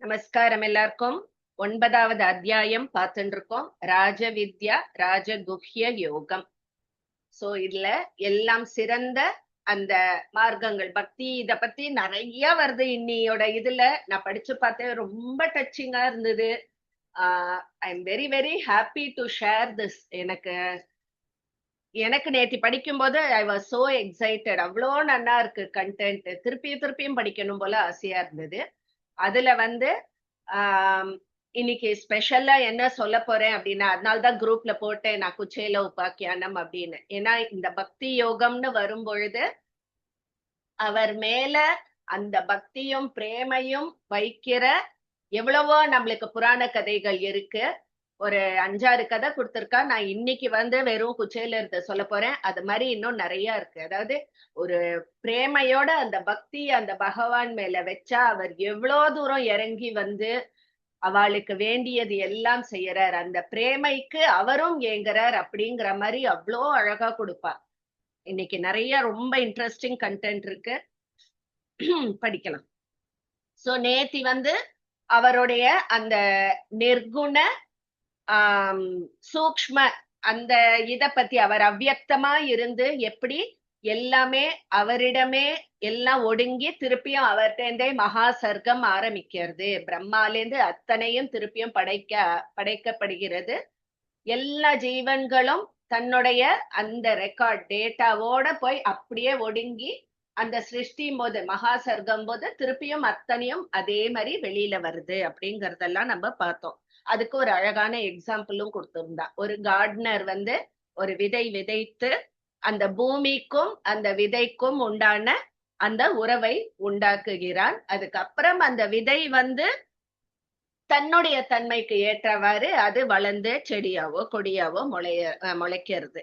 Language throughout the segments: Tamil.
நமஸ்காரம் எல்லாருக்கும். 9வது அத்தியாயம் பார்த்துட்டு இருக்கோம். ராஜவித்யா ராஜகுஹ்ய யோகம். சோ இதுல எல்லாம் சிறந்த அந்த மார்க்கங்கள் பக்தி இத பத்தி நிறைய வருது. இன்னியோட இதுல நான் படிச்சு பார்த்தேன், ரொம்ப டச்சிங்கா இருந்தது. I am very very happy to share this. எனக்கு நேத்தி படிக்கும் போது ஐ வாஸ் சோ எக்ஸைட்டட். அவ்வளோ நல்லா இருக்கு கண்டென்ட். திருப்பியும் படிக்கணும் போல ஆசையா இருந்தது. அதுல இன்னைக்கு ஸ்பெஷலா என்ன சொல்ல போறேன் அப்படின்னா, அதனால்தான் குரூப்ல போட்டேன் நான் குச்சேல உபாக்கியானம் அப்படின்னு. ஏன்னா இந்த பக்தி யோகம்னு வரும் பொழுது அவர் மேல அந்த பக்தியும் பிரேமையும் வைக்கிற எவ்வளவோ நம்மளுக்கு புராண கதைகள் இருக்கு. ஒரு 5-6 கதை கொடுத்திருக்கா. நான் இன்னைக்கு வெறும் குச்சேல இருந்த சொல்ல போறேன். அது மாதிரி இன்னும் நிறைய இருக்கு. அதாவது ஒரு பிரேமையோட அந்த பக்தி அந்த பகவான் மேல வச்சா அவர் எவ்வளவு தூரம் இறங்கி அவளுக்கு வேண்டியது எல்லாம் செய்யறார். அந்த பிரேமைக்கு அவரும் ஏங்குறார் அப்படிங்கிற மாதிரி அவ்வளோ அழகா கொடுப்பார். இன்னைக்கு நிறைய ரொம்ப இன்ட்ரெஸ்டிங் கண்டென்ட் இருக்கு, படிக்கலாம். சோ நேத்தி அவருடைய அந்த நிர்குண சூக்ஷ்ம அந்த இத பத்தி, அவர் அவ்வியக்தமா இருந்து எப்படி எல்லாமே அவரிடமே எல்லாம் ஒடுங்கி திருப்பியும் அவர்கிட்டே மகா சர்க்கம் ஆரம்பிக்கிறது. பிரம்மாலேருந்து அத்தனையும் திருப்பியும் படைக்கப்படுகிறது. எல்லா ஜீவன்களும் தன்னுடைய அந்த ரெக்கார்ட் டேட்டாவோட போய் அப்படியே ஒடுங்கி அந்த சிருஷ்டியும் போது மகா சர்க்கம் போது திருப்பியும் அத்தனையும் அதே மாதிரி வெளியில வருது அப்படிங்கறதெல்லாம் நம்ம பார்த்தோம். அதுக்கு ஒரு அழகான எக்ஸாம்பிளும் கொடுத்திருந்தா. ஒரு கார்டனர் ஒரு விதை விதைத்து அந்த பூமிக்கும் அந்த விதைக்கும் உண்டான அந்த உறவை உண்டாக்குகிறான். அதுக்கப்புறம் அந்த விதை தன்னுடைய தன்மைக்கு ஏற்றவாறு அது வளர்ந்து செடியாவோ கொடியாவோ முளைக்கிறது.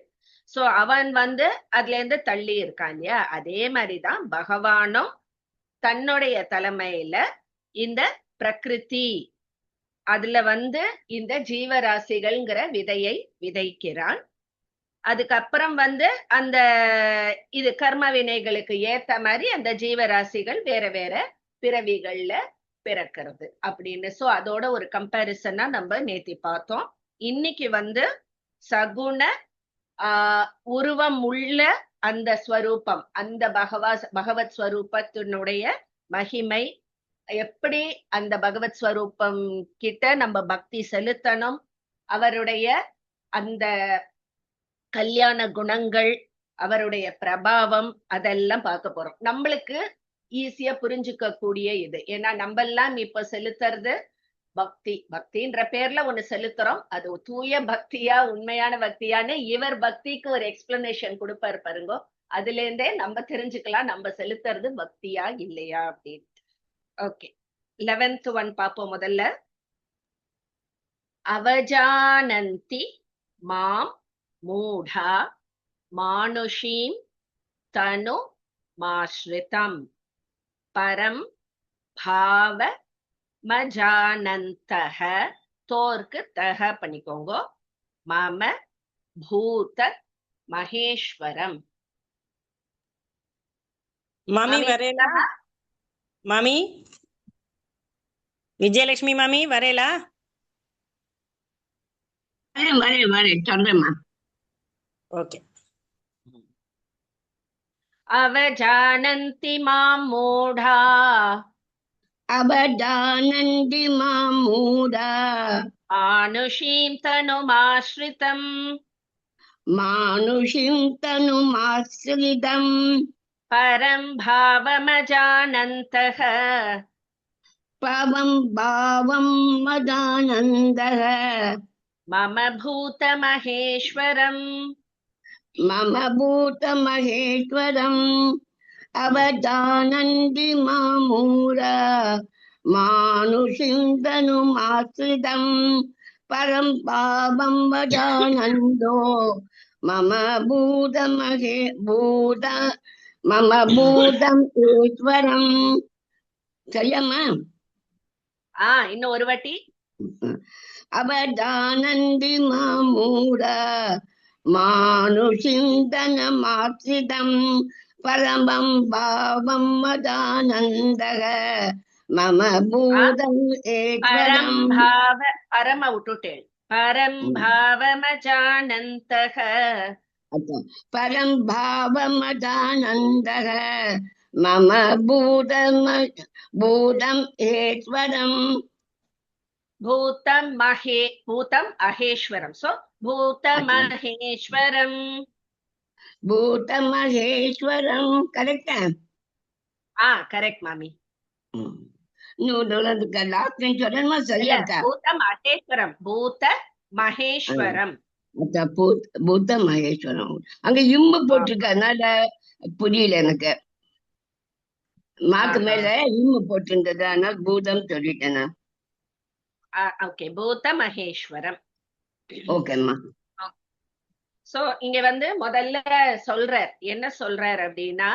சோ அவன் அதுல இருந்து தள்ளி இருக்கான் இல்லையா? அதே மாதிரிதான் பகவானும் தன்னுடைய தலைமையில இந்த பிரகிருதி அதுல இந்த ஜீவராசிகள்ங்கிற விதையை விதைக்கிறான். அதுக்கப்புறம் அந்த இது கர்ம வினைகளுக்கு ஏத்த மாதிரி அந்த ஜீவராசிகள் வேற வேற பிறவிகள்ல பிறக்கிறது அப்படின்னு. சோ அதோட ஒரு கம்பேரிசனா நம்ம நேத்தி பார்த்தோம். இன்னைக்கு சகுண உருவம் உள்ள அந்த ஸ்வரூபம், அந்த பகவத் ஸ்வரூபத்தினுடைய மகிமை, எப்படி அந்த பகவத் ஸ்வரூபம் கிட்ட நம்ம பக்தி செலுத்தணும், அவருடைய அந்த கல்யாண குணங்கள், அவருடைய பிரபாவம், அதெல்லாம் பார்க்க போறோம். நம்மளுக்கு ஈஸியா புரிஞ்சுக்க கூடிய இது. ஏன்னா நம்ம எல்லாம் இப்ப செலுத்துறது பக்தின்ற பேர்ல ஒண்ணு செலுத்துறோம். அது தூய பக்தியா உண்மையான பக்தியான்னு இவர் பக்திக்கு ஒரு எக்ஸ்பிளனேஷன் கொடுப்பாரு பாருங்க. அதுல இருந்தே நம்ம தெரிஞ்சுக்கலாம் நம்ம செலுத்துறது பக்தியா இல்லையா அப்படின்னு. ஓகே, 11th ஒன் பார்ப்போம். முதல்ல அவஜானந்தி மாம் மூடா மானுஷீம் தனு மாஸ்ரிதம் பரம் பாவ மஜானந்தஹ. தோர்க்கு தஹ பண்ணிக்கோங்க. மம பூத மகேஸ்வரம். மாமி வரையலா? மாமி விஜயலட்சுமி மாமி வரையலா? வரேன் சொல்றேம்மா. ஓகே. அவஜானந்தி மாம் மூடா அவஜானந்தி மாம் மூடா மானுஷீம் தனுமாஸ்ரிதம் மானுஷீம் தனுமாஸ்ரிதம் பரம் பாவமஜானந்தஹ பவம் பாவம் மஜானந்தஹ மம பூத மகேஸ்வரம் மம பூத மகேஸ்வரம். அவஜானந்தி மாம் மூடா மானுஷீம் தனுமாஸ்ரிதம் பரம் பாவம் மஜானந்தோ மம பூத மம பூதம் ஈஸ்வரம். சரியாம்மா? இன்னும் ஒரு வாட்டி. அவஜானந்தி மாம் மூடா மானுஷீம் தனுமாஸ்ரிதம் பரமம் பாவம் மஜானந்தஹ मम भूतम् பரம் ईश्वरम् பாவ பரம விட்டுட்டேன். பரம் பாவமஜானந்தக परं भावमदानन्दः मम भूतम् ईश्वरम् பூதம் பூதம் அகேஸ்வரம். சோ பூதமகேஸ்வரம். भूतमहेश्वरम् करेक्ट கரெக்ட் மாமி. லாஸ்ட் சொல்லணுமா இல்ல, சரியா இருக்கா? பூதம் அகேஸ்வரம், பூத மகேஸ்வரம். பூத்த மகேஸ்வரம் அங்க இம்பு போட்டிருக்க, அதனால புரியல எனக்கு. மாக்கு மேல இம்மு போட்டிருந்தது, அதனால பூதம் சொல்லிட்டேன் நான். ஓகே, பூத மகேஸ்வரம். ஓகேம்மா. சோ இங்க வந்து முதல்ல சொல்றார், என்ன சொல்றார் அப்படின்னா,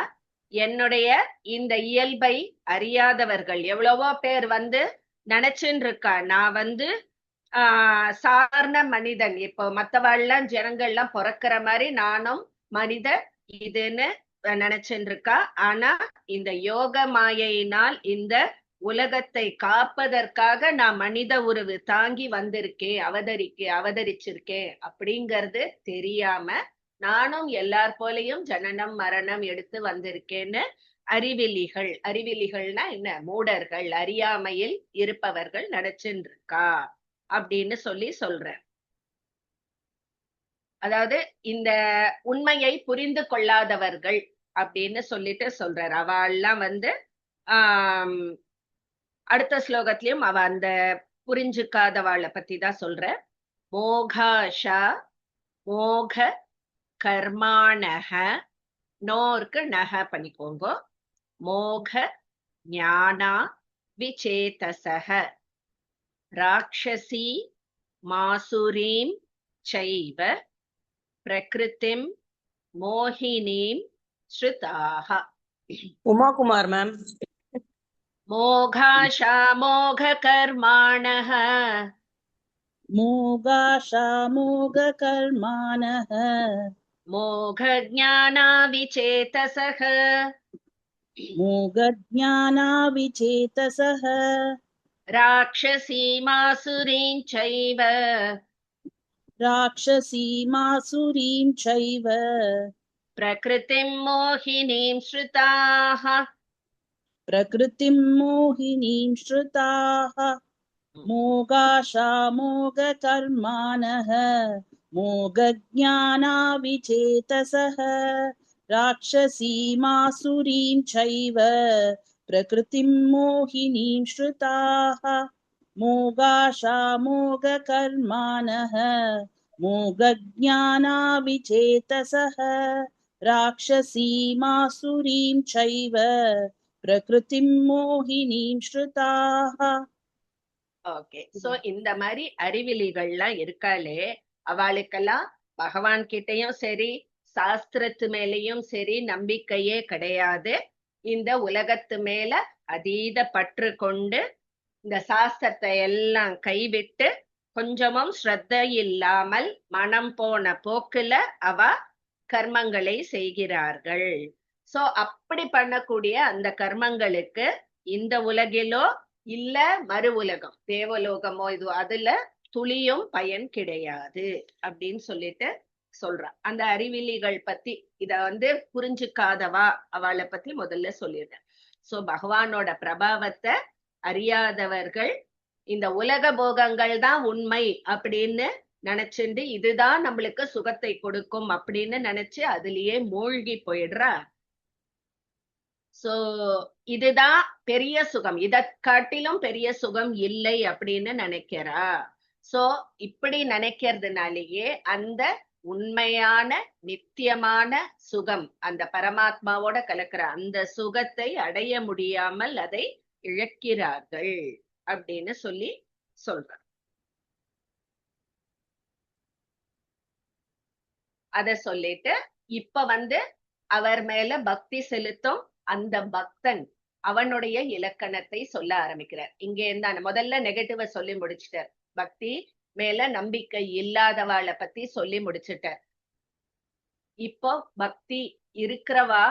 என்னுடைய இந்த இயல்பை அறியாதவர்கள் எவ்வளவோ பேர் வந்து நினைச்சுன்னு இருக்கா, நான் வந்து சாதாரண மனிதன், இப்போ மத்தவாள்லாம் ஜனங்கள்லாம் பிறக்கிற மாதிரி நானும் மனித இதுன்னு நினைச்சுன்னு இருக்கா. ஆனா இந்த யோக மாயையினால் இந்த உலகத்தை காப்பதற்காக நான் மனித உருவு தாங்கி வந்திருக்கேன், அவதரிச்சிருக்கேன் அப்படிங்கறது தெரியாம நானும் எல்லார் போலையும் ஜனனம் மரணம் எடுத்து வந்திருக்கேன்னு அறிவிலிகள்னா என்ன, மூடர்கள், அறியாமையில் இருப்பவர்கள் நினைச்சுன்னு இருக்கா அப்படின்னு சொல்ற. அதாவது இந்த உண்மையை புரிந்து கொள்ளாதவர்கள் அப்படின்னு சொல்லிட்டு சொல்றார். அவெல்லாம் வந்து அடுத்த ஸ்லோகத்திலயும் அவ அந்த புரிஞ்சுக்காதவாளை பத்தி தான் சொல்ற. மோகாஷா மோக கர்மாணக, நோருக்கு நக பண்ணிக்கோங்க. மோக ஞானா விசேதசக ராட்சசி மாசுரீம் சைவ பிரகிருதிம் மோகினீம் ஸ்ருதாக. உமாகுமார் மேம். மோகாஷா மோக கர்மாணஹ மோகாஷா மோக கர்மாணஹ மோக ஞானா விசேதசக மோக ஞானா விசேதசஹ ராட்சசி மாசுரீம் சைவ ராட்சசீமாசுரீம் சைவ பிரகிருதிம் மோகினீம் ஸ்ருதாக பிரகிருதிம் மோகினீம் ஸ்ருதாக. மோகாஷா மோக கர்மாணஹ மோக ஞானா விசேதசஹ ராட்சசீமாசுரீம் சைவ பிரகிருதிம் மோகினீம் ஸ்ருதாக. மோகாஷா மோக கர்மாணஹ மோக ஞானா விசேதசஹ ராட்சசீமாசுரீம் சைவ பிரகிருதிம் மோகினீம் ஸ்ருதாக. ஓகே, சோ இந்த மாதிரி அறிவிலிகள்லாம் இருக்காளே, அவளுக்கெல்லாம் பகவான் கிட்டயும் சரி சாஸ்திரத்து மேலேயும் சரி நம்பிக்கையே கிடையாது. இந்த உலகத்து மேல அதீத பற்று கொண்டு இந்த சாஸ்திரத்தை எல்லாம் கைவிட்டு கொஞ்சமும் ஸ்ரத்தை இல்லாமல் மனம் போன போக்குல அவ கர்மங்களை செய்கிறார்கள். சோ அப்படி பண்ணக்கூடிய அந்த கர்மங்களுக்கு இந்த உலகிலோ இல்ல மறு உலகம் தேவலோகமோ இது அதுல துளியும் பயன் கிடையாது அப்படின்னு சொல்லிட்டு சொல்றா. அந்த அறிவிலிகள் பத்தி இத வந்து புரிஞ்சுக்காதவா அவளை பத்தி முதல்ல சொல்லிடுறேன். சோ பகவானோட பிரபாவத்தை அறியாதவர்கள் இந்த உலக போகங்கள் தான் உண்மை அப்படின்னு நினைச்சுண்டு இதுதான் நம்மளுக்கு சுகத்தை கொடுக்கும் அப்படின்னு நினைச்சு அதுலயே மூழ்கி போயிடுறா. சோ இதுதான் பெரிய சுகம், இத காட்டிலும் பெரிய சுகம் இல்லை அப்படின்னு நினைக்கிறா. சோ இப்படி நினைக்கிறதுனாலேயே அந்த உண்மையான நித்தியமான சுகம், அந்த பரமாத்மாவோட கலக்கிற அந்த சுகத்தை அடைய முடியாமல் அதை இழக்கிறார்கள் அப்படின்னு சொல்ற. அத சொல்லிட்டு இப்ப வந்து அவர் மேல பக்தி செலுத்தும் அந்த பக்தன் அவனுடைய இலக்கணத்தை சொல்ல ஆரம்பிக்கிறார். இங்க இருந்தா முதல்ல நெகட்டிவ சொல்லி முடிச்சிட்டார், பக்தி மேல நம்பிக்கை இல்லாதவாளை பத்தி சொல்லி முடிச்சிட்டார். இப்போ பக்தி இருக்கிறவா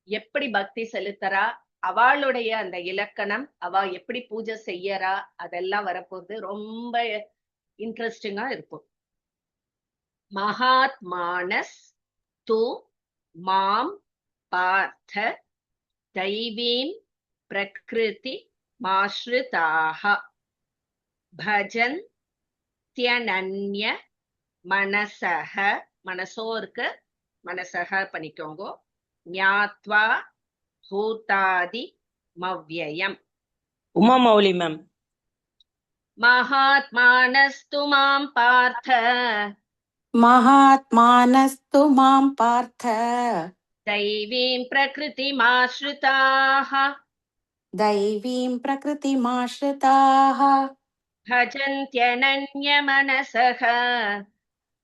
எப்படி பக்தி செலுத்துறா அவளுடைய அந்த இலக்கணம், அவ எப்படி பூஜை செய்யறா, அதெல்லாம் வரப்போகுது. ரொம்ப இன்ட்ரெஸ்டிங்கா இருக்கும். மகாத்மானஸ் து மாம் பார்த்த தைவீம் பிரகிருதி மாஸ்ருதாக பஜந்த்யனன்ய மனசக, மனசோருக்கு மனசக பண்ணிக்கோங்க, ஞாத்வா பூதாதி மவ்யயம். உமா மௌலி மேம். மகாத்மானஸ்து மாம் பார்த்த महात्मानस्तु मां पार्थ दैवीं प्रकृतिमाश्रिताः दैवीं प्रकृतिमाश्रिताः भजन्त्यनन्यमनसः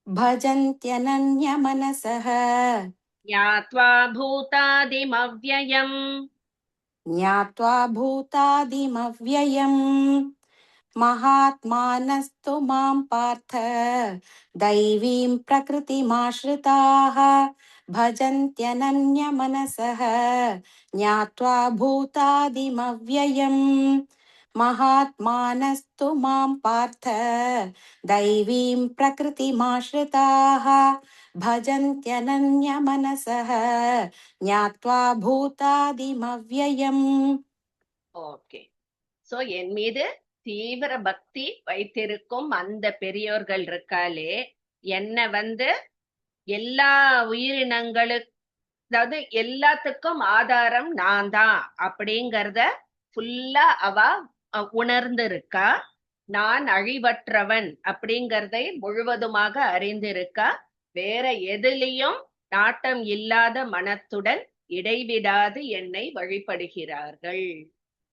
भजन्त्यनन्यमनसः ज्ञात्वा भूतादिमव्ययम् ज्ञात्वा भूतादिमव्ययम् महात्मानस्तु मां पार्थ दैवीं प्रकृतिमाश्रिताः भजन्त्यनन्यमनसः ज्ञात्वा भूतादिमव्ययम् महात्मानस्तु मां पार्थ दैवीं प्रकृतिमाश्रिताः भजन्त्यनन्यमनसः ज्ञात्वा भूतादिमव्ययम्. ஓகே. சோ என் மீது தீவிர பக்தி வைத்திருக்கும் அந்த பெரியோர்கள் இருக்காலே, என்ன எல்லா உயிரினங்களுக்கு, அதாவது எல்லாத்துக்கும் ஆதாரம் நான் தான் அப்படிங்கறத ஃபுல்லா அவ உணர்ந்திருக்கா. நான் அழிவற்றவன் அப்படிங்கறதை முழுவதுமாக அறிந்திருக்கா. வேற எதிலையும் நாட்டம் இல்லாத மனத்துடன் இடைவிடாது என்னை வழிபடுகிறார்கள்.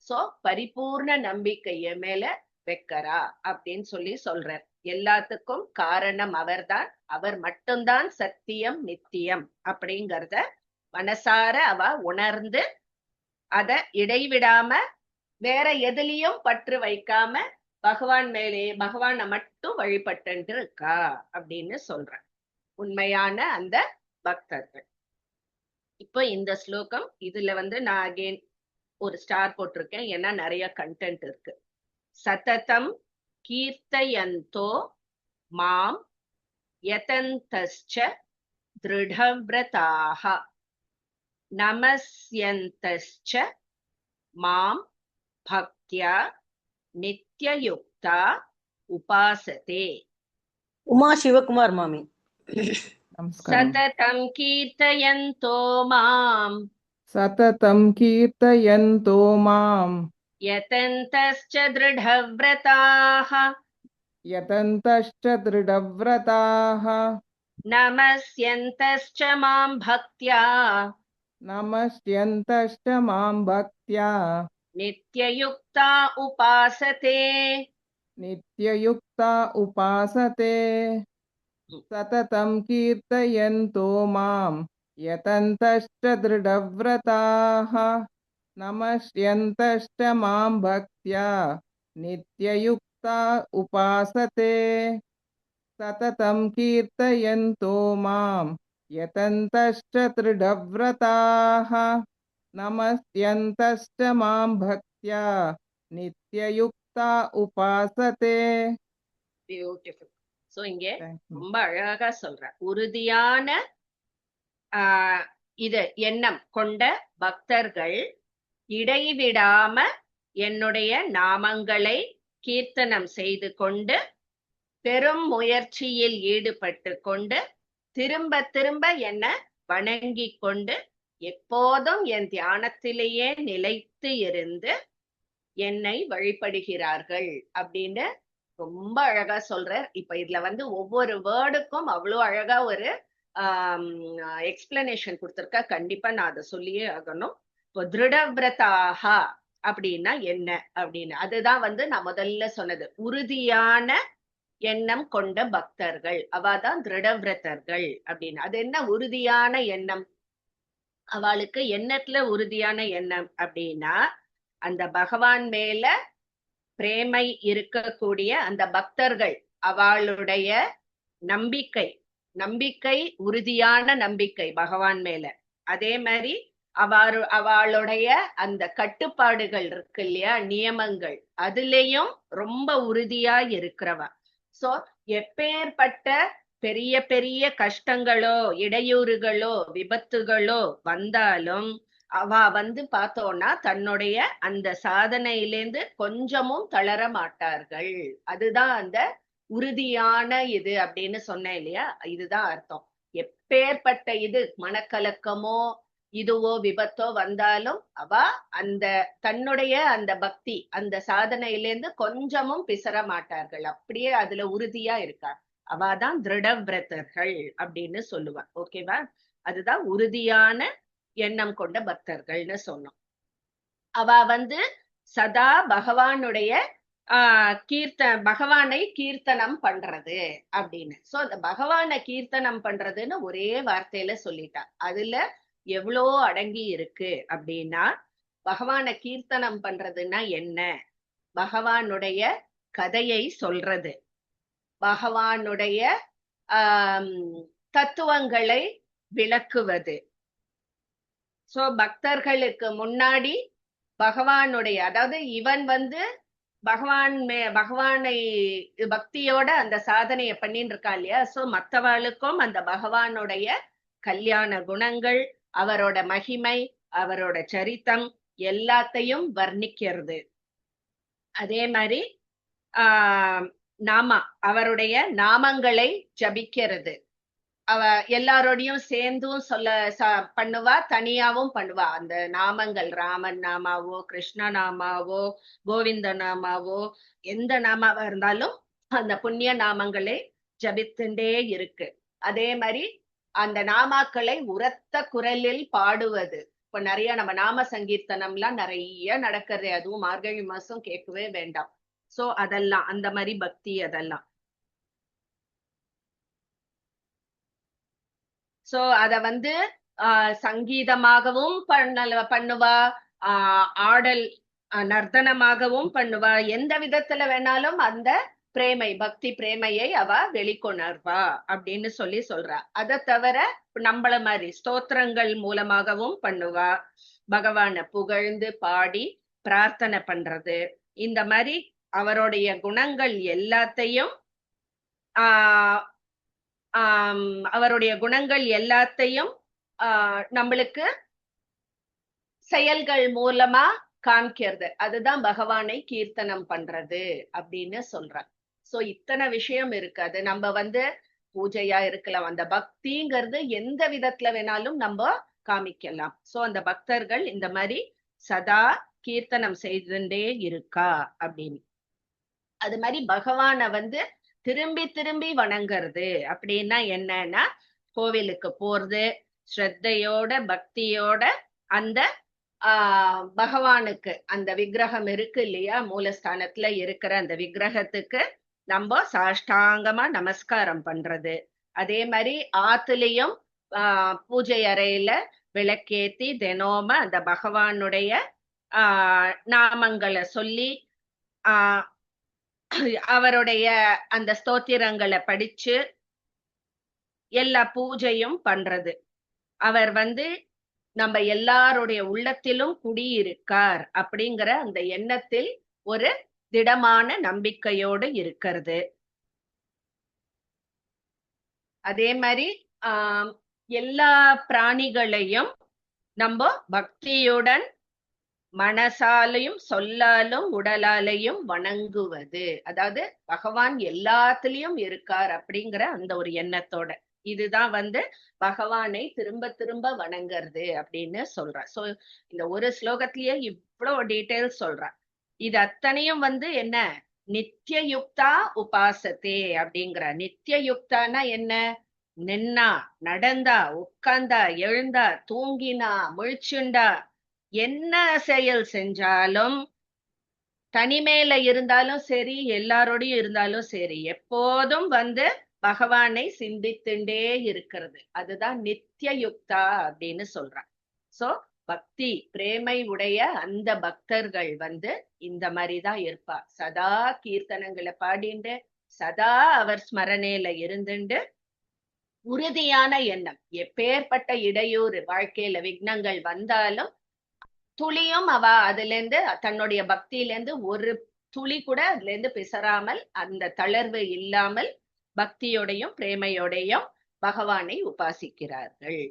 சோ பரிபூர்ண நம்பிக்கைய மேல வைக்கிறா அப்படின்னு சொல்றார். எல்லாத்துக்கும் காரணம் அவர்தான், அவர் மட்டும்தான் சத்தியம் நித்தியம் அப்படிங்கறத மனசார அவ உணர்ந்து அத இடைவிடாம வேற எதுலயும் பற்று வைக்காம பகவான் மேலே பகவானை மட்டும் வழிபட்டு இருக்கா அப்படின்னு சொல்ற உண்மையான அந்த பக்தர்கள். இப்போ இந்த ஸ்லோகம் இதுல நான் அகைன் ஒரு ஸ்டார் போட்டிருக்கேன், ஏன்னா நிறைய கண்டென்ட் இருக்கு. சததம் கீர்த்தயந்தோ மாம் யதந்தஸ்ச திருடவ்ரதாக நமஸ்யந்தஸ்ச மாம் பக்த்யா நித்யயுக்தா உபாசதே. உமா சிவகுமார் மாமி. சததம் கீர்த்தயந்தோ மாம் सततं कीर्तयन्तो मां யதந்தஸ்ச திருடவ்ரதாக यतन्तश्च दृढव्रताः நமஸ்யந்தஸ்ச மாம் பக்த்யா नमस्यन्तश्च मां भक्त्या நித்யயுக்தா உபாசதே. नित्ययुक्ता उपासते. सततं कीर्तयन्तो मां यतन्तश्च दृढव्रताः नमस्यन्तश्च मां भक्त्या नित्ययुक्ता उपासते. सततं कीर्तयन्तो मां यतन्तश्च दृढव्रताः नमस्यन्तश्च मां भक्त्या नित्ययुक्ता उपासते. பியூட்டிஃபுல். சோ இங்க Thank you. ரொம்ப அழகா சொல்ற, உறுதியான இது எண்ணம் கொண்ட பக்தர்கள் இடைவிடாம என்னுடைய நாமங்களை கீர்த்தனம் செய்து கொண்டு பெரும் முயற்சியில் ஈடுபட்டு கொண்டு திரும்ப திரும்ப என்ன வணங்கி கொண்டு எப்போதும் என் தியானத்திலேயே நிலைத்து இருந்து என்னை வழிபடுகிறார்கள் அப்படின்னு ரொம்ப அழகா சொல்றார். இப்ப இதுல ஒவ்வொரு வேர்டுக்கும் அவ்வளவு அழகா ஒரு எக்ஸ்பிளனேஷன் கொடுத்திருக்கா. கண்டிப்பா நான் அதை சொல்லியே ஆகணும். இப்போ திருடவ்ரதாக அப்படின்னா என்ன அப்படின்னு, அதுதான் நான் முதல்ல சொன்னது. உறுதியான எண்ணம் கொண்ட பக்தர்கள் அவாதான் திருடவ்ரதர்கள் அப்படின்னு. அது என்ன உறுதியான எண்ணம்? அவளுக்கு எண்ணத்துல உறுதியான எண்ணம் அப்படின்னா அந்த பகவான் மேல பிரேமை இருக்கக்கூடிய அந்த பக்தர்கள் அவளுடைய நம்பிக்கை உறுதியான நம்பிக்கை பகவான் மேல. அதே மாதிரி அவளுடைய அந்த கட்டுப்பாடுகள் இருக்கு இல்லையா, நியமங்கள், அதுலயும் ரொம்ப உறுதியா இருக்கிறவ. சோ எப்பேற்பட்ட பெரிய பெரிய கஷ்டங்களோ இடையூறுகளோ விபத்துகளோ வந்தாலும் அவ பார்த்தோம்னா தன்னுடைய அந்த சாதனையிலேந்து கொஞ்சமும் தளர மாட்டார்கள். அதுதான் அந்த உறுதியான இது அப்படின்னு சொன்னேன் இல்லையா, இதுதான் அர்த்தம். எப்பேற்பட்ட இது மனக்கலக்கமோ இதுவோ விபத்தோ வந்தாலும் அவ அந்த தன்னுடைய அந்த பக்தி அந்த சாதனையிலேருந்து கொஞ்சமும் பிசற மாட்டார்கள். அப்படியே அதுல உறுதியா இருக்கார். அவாதான் திருடவிரதர்கள் அப்படின்னு சொல்லுவா. ஓகேவா? அதுதான் உறுதியான எண்ணம் கொண்ட பக்தர்கள்னு சொன்னோம். அவ சதா பகவானுடைய பகவானை கீர்த்தனம் பண்றது அப்படின்னு. சோ அந்த பகவானை கீர்த்தனம் பண்றதுன்னு ஒரே வார்த்தையில சொல்லிட்டா. அதுல எவ்வளோ அடங்கி இருக்கு அப்படின்னா, பகவானை கீர்த்தனம் பண்றதுன்னா என்ன? பகவானுடைய கதையை சொல்றது, பகவானுடைய தத்துவங்களை விளக்குவது. சோ பக்தர்களுக்கு முன்னாடி பகவானுடைய, அதாவது இவன் பகவானை பக்தியோட அந்த சாதனைய பண்ணிட்டு இருக்கான் இல்லையா, சோ மத்தவாளுக்கும் அந்த பகவானுடைய கல்யாண குணங்கள், அவரோட மகிமை, அவரோட சரித்தம் எல்லாத்தையும் வர்ணிக்கிறது. அதே மாதிரி அவருடைய நாமங்களை ஜபிக்கிறது. அவ எல்லாரோடையும் சேர்ந்தும் பண்ணுவா, தனியாவும் பண்ணுவா. அந்த நாமங்கள் ராமன் நாமாவோ கிருஷ்ண நாமாவோ கோவிந்த நாமாவோ எந்த நாமாவா இருந்தாலும் அந்த புண்ணிய நாமங்களை ஜபித்துட்டே இருக்கு. அதே மாதிரி அந்த நாமாக்களை உரத்த குரலில் பாடுவது. இப்ப நிறைய நம்ம நாம சங்கீர்த்தனம்லாம் நிறைய நடக்கிறது, அதுவும் மார்கழி மாசம் கேட்கவே வேண்டாம். சோ அதெல்லாம் அந்த மாதிரி பக்தி அதெல்லாம். சோ அத சங்கீதமாகவும் பண்ணுவா, ஆடல் நர்த்தனமாகவும் பண்ணுவா. எந்த விதத்துல வேணாலும் அந்த பிரேமை பக்தி பிரேமையை அவ வெளிக்கொணர்வா அப்படின்னு சொல்றா. அதை தவிர நம்மள மாதிரி ஸ்தோத்திரங்கள் மூலமாகவும் பண்ணுவா. பகவானை புகழ்ந்து பாடி பிரார்த்தனை பண்றது, இந்த மாதிரி அவருடைய குணங்கள் எல்லாத்தையும் அவருடைய குணங்கள் எல்லாத்தையும் நம்மளுக்கு செயல்கள் மூலமா காமிக்கிறது. அதுதான் பகவானை கீர்த்தனம் பண்றது அப்படின்னு சொல்றாங்க. சோ இத்தனை விஷயம் இருக்கு. அது நம்ம பூஜையா இருக்கலாம், அந்த பக்திங்கிறது எந்த விதத்துல வேணாலும் நம்ம காமிக்கலாம். சோ அந்த பக்தர்கள் இந்த மாதிரி சதா கீர்த்தனம் செய்துட்டே இருக்கா அப்படின்னு. அது மாதிரி பகவானை திரும்பி திரும்பி வணங்குறது அப்படின்னா என்னன்னா, கோவிலுக்கு போறது, ஸ்ரத்தையோட பக்தியோட அந்த பகவானுக்கு அந்த விக்கிரகம் இருக்கு இல்லையா, மூலஸ்தானத்துல இருக்கிற அந்த விக்கிரகத்துக்கு நம்ம சாஷ்டாங்கமா நமஸ்காரம் பண்றது. அதே மாதிரி ஆத்துலயும் பூஜை அறையில விளக்கேத்தி தினோம அந்த பகவானுடைய நாமங்களை சொல்லி அவருடைய அந்த ஸ்தோத்திரங்களை படிச்சு எல்லா பூஜையும் பண்றது. அவர் நம்ம எல்லாருடைய உள்ளத்திலும் குடியிருக்கார் அப்படிங்கிற அந்த எண்ணத்தில் ஒரு திடமான நம்பிக்கையோடு இருக்கிறது. அதே மாதிரி எல்லா பிராணிகளையும் நம்ம பக்தியுடன் மனசாலையும் சொல்லாலும் உடலாலையும் வணங்குவது. அதாவது பகவான் எல்லாத்துலயும் இருக்கார் அப்படிங்கிற அந்த ஒரு எண்ணத்தோட, இதுதான் பகவானை திரும்ப திரும்ப வணங்குறது அப்படின்னு சொல்ற. சோ இந்த ஒரு ஸ்லோகத்திலேயே இவ்வளவு டீட்டெயில் சொல்ற. இது அத்தனையும் என்ன, நித்திய யுக்தா உபாசத்தே அப்படிங்கிற. நித்திய யுக்தானா என்ன? நின்னா, நடந்தா, உட்கார்ந்தா, எழுந்தா, தூங்கினா, முழிச்சுண்டா, என்ன செயல் செஞ்சாலும், தனிமையில இருந்தாலும் சரி எல்லாரோடையும் இருந்தாலும் சரி, எப்போதும் பகவானை சிந்தித்துண்டே இருக்கிறது. அதுதான் நித்திய யுக்தா அப்படின்னு சொல்றான். சோ பக்தி பிரேமை உடைய அந்த பக்தர்கள் இந்த மாதிரிதான் இருப்பா. சதா கீர்த்தனங்களை பாடிண்டு, சதா அவர் ஸ்மரணையில இருந்துண்டு, உறுதியான எண்ணம். எப்பேற்பட்ட இடையூறு வாழ்க்கையில விக்னங்கள் வந்தாலும் துளியும் அவ அதுல இருந்து தன்னுடைய பக்தியில இருந்து ஒரு துளி கூட அதுல இருந்து பிசறாமல், அந்த தளர்வு இல்லாமல் பக்தியோடையும் பிரேமையோடையும் பகவானை உபாசிக்கிறார்கள்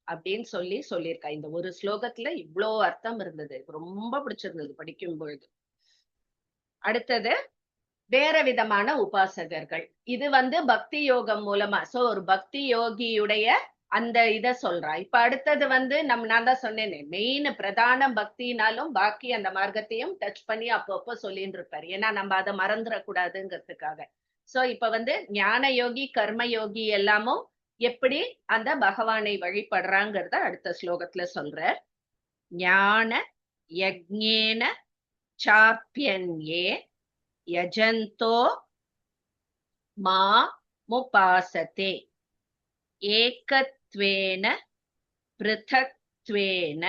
அப்படின்னு சொல்லியிருக்கா. இந்த ஒரு ஸ்லோகத்துல இவ்வளோ அர்த்தம் இருந்தது. ரொம்ப பிடிச்சிருந்தது படிக்கும் பொழுது. அடுத்தது வேற விதமான உபாசகர்கள். இது பக்தி யோகம் மூலமா, சோ ஒரு பக்தி யோகியுடைய அந்த இத சொல்றா. இப்ப அடுத்தது நான் தான் சொன்னேனே, மெயின் பிரதான பக்தினாலும் பாக்கி அந்த மார்க்கத்தையும் டச் பண்ணி அப்பப்போ சொல்லிட்டு இருப்பாரு. ஏன்னா நம்ம அதை மறந்துடக்கூடாதுங்கிறதுக்காக. சோ இப்ப ஞான யோகி கர்ம யோகி எல்லாமும் எப்படி அந்த பகவானை வழிபடுறாங்கிறத அடுத்த ஸ்லோகத்துல சொல்ற. ஞான யஜ்ஞேன சாப்யன்யே யஜந்தோ மா முபாசதே ஏகத்வேன பிருதக்த்வேன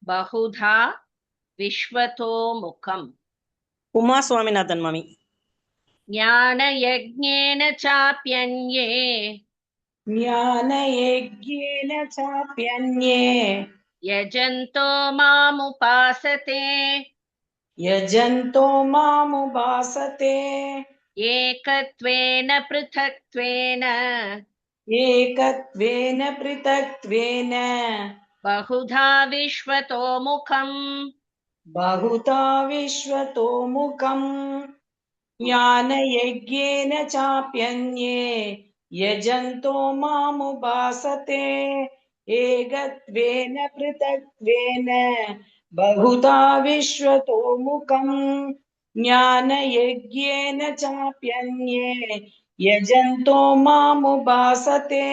பகுதா விஸ்வதோ முகம். உமா சுவாமிநாதன் மாமி. ஞான யஜ்ஞேன சாப்யன்யே ज्ञानयज्ञेन चाप्यन्ये யஜந்தோ மாமுபாசதே यजन्तो मामुपासते ஏகத்வேன பிருதக்த்வேன एकत्वेन पृथक्त्वेन பகுதா விஸ்வதோ முகம். बहुधा विश्वतो मुखम्. ज्ञानयज्ञेन चाप्यन्ये यजन्तो मामुपासते एकत्वेन पृथक्त्वेन बहुधा विश्वतो मुखम्. ज्ञानयज्ञेन चाप्यन्ये यजन्तो मामुपासते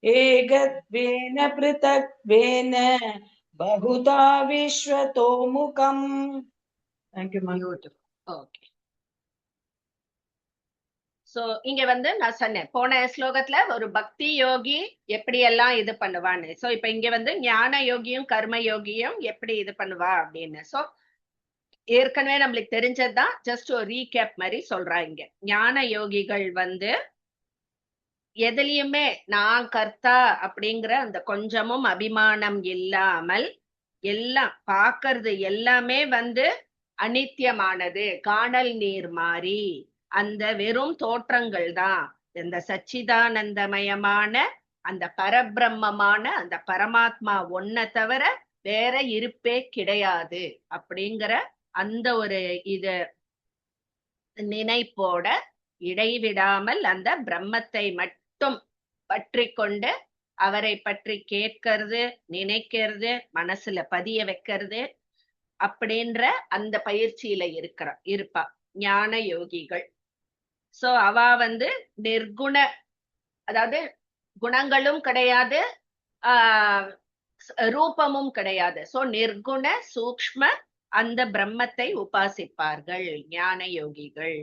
एकत्वेन पृथक्त्वेन बहुधा विश्वतो मुखम्. Thank you, ma'am. Okay. So இங்க நான் சொன்னேன் போன ஸ்லோகத்துல ஒரு பக்தி யோகி எப்படி எல்லாம் இது பண்ணுவான்னு. சோ இப்ப இங்க ஞான யோகியும் கர்ம யோகியும் எப்படி இது பண்ணுவா அப்படின்னு. சோ ஏற்கனவே நம்மளுக்கு தெரிஞ்சதுதான், ஜஸ்ட் ஒரு ரீகேப் மாதிரி சொல்றா. இங்க ஞான யோகிகள் எதுலயுமே நான் கர்த்தா அப்படிங்கிற அந்த கொஞ்சமும் அபிமானம் இல்லாமல் எல்லாம் பாக்குறது எல்லாமே அனித்தியமானது, காணல் நீர் மாறி அந்த வெறும் தோற்றங்கள் தான். இந்த சச்சிதானந்தமயமான அந்த பரபிரம்மமான அந்த பரமாத்மா ஒன்ன தவிர வேற இருப்பே கிடையாது அப்படிங்கிற அந்த ஒரு இது நினைப்போட இடைவிடாமல் அந்த பிரம்மத்தை மட்டும் பற்றி கொண்டு அவரை பற்றி கேட்கறது, நினைக்கிறது, மனசுல பதிய வைக்கிறது அப்படின்ற அந்த பயிற்சியில இருப்பா ஞான யோகிகள். சோ அவ நிர்குண, அதாவது குணங்களும் கிடையாது, ரூபமும் கிடையாது. சோ நிர்குண சூக்ஷ்ம அந்த பிரம்மத்தை உபாசிப்பார்கள் ஞான யோகிகள்.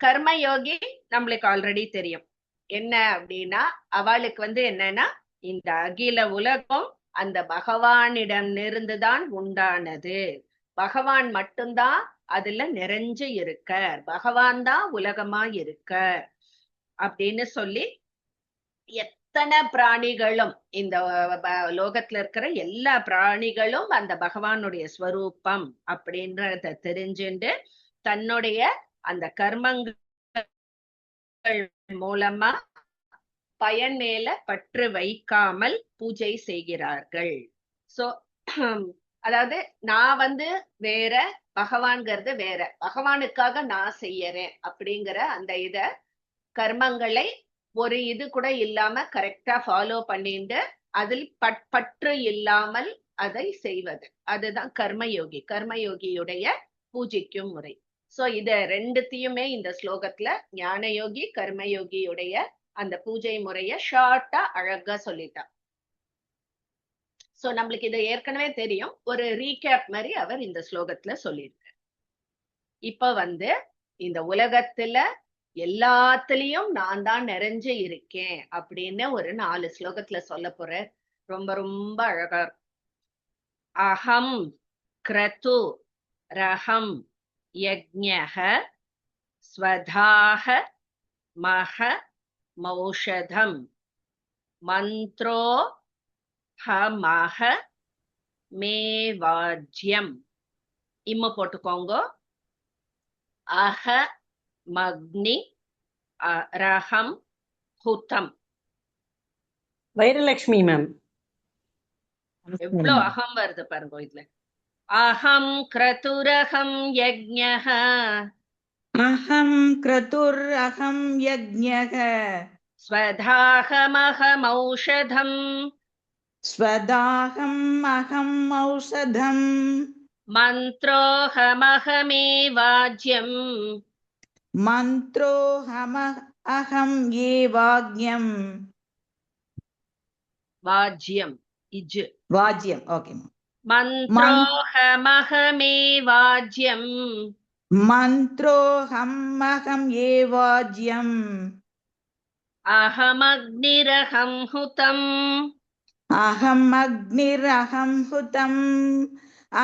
கர்ம யோகி நம்மளுக்கு ஆல்ரெடி தெரியும் என்ன அப்படின்னா, அவளுக்கு என்னன்னா இந்த அகில உலகம் அந்த பகவானிடம் இருந்துதான் உண்டானது. பகவான் மட்டும்தான் அதுல நிறைஞ்சு இருக்க, பகவான் தான் உலகமா இருக்க அப்படின்னு சொல்லி எத்தனை பிராணிகளும் இந்த லோகத்துல இருக்கிற எல்லா பிராணிகளும் அந்த பகவானுடைய ஸ்வரூபம் அப்படின்றத தெரிஞ்சுண்டு தன்னுடைய அந்த கர்மங்கள் மூலமா பயன் மேல பற்று வைக்காமல் பூஜை செய்கிறார்கள். சோ அதாவது நான் வேற, பகவான்கிறது வேற, பகவானுக்காக நான் செய்யறேன் அப்படிங்கிற அந்த கர்மங்களை ஒரு இது கூட இல்லாம கரெக்டா ஃபாலோ பண்ணிட்டு அதில் பற்று இல்லாமல் அதை செய்வது, அதுதான் கர்மயோகி. கர்மயோகியுடைய பூஜிக்கும் முறை. சோ இத ரெண்டுத்தையுமே இந்த ஸ்லோகத்துல ஞான யோகி கர்மயோகியுடைய அந்த பூஜை முறைய ஷார்ட்டா அழகா சொல்லிட்டா. சோ நம்மளுக்கு இது ஏற்கனவே தெரியும், ஒரு ரீகேப் மாதிரி அவர் இந்த ஸ்லோகத்துல சொல்லியிருக்கார். இப்ப இந்த உலகத்துல எல்லாத்துலயும் நான் தான் நிறைஞ்சு இருக்கேன் அப்படின்னு ஒரு 4 ஸ்லோகத்துல சொல்ல போற. ரொம்ப ரொம்ப அழகா. அகம் க்ரது ரஹம் யஜ்ஞஹ ஸ்வதாஹ மஹ மௌஷதம் மந்த்ரோ ஹமஹ மேவாஜ்யம். இம்ம போட்டுக்கோங்க. அஹ மக்னி அரஹம் ஹுதம். வைரலட்சுமி மேம். எவ்வளவு அகம் வருது பாருங்க இதுல. அஹம் கிரதுரஹம் யஜ்ஞஹ अहं क्रतुरहं यज्ञः ஸ்வதாஹமஹமௌஷதம் स्वदाहम् अहम् औषधम् மந்த்ரோஹமஹமேவாஜ்யம் मन्त्रोऽहम् ये वाग्यम् வாஜ்யம் இஜ் वाज्यम् ओके மந்த்ரோஹமஹமேவாஜ்யம் मन्त्रोऽहम् ये वाज्यम् அஹமக்னிரஹம் ஹுதம் अहम् अग्निरहं हुतम्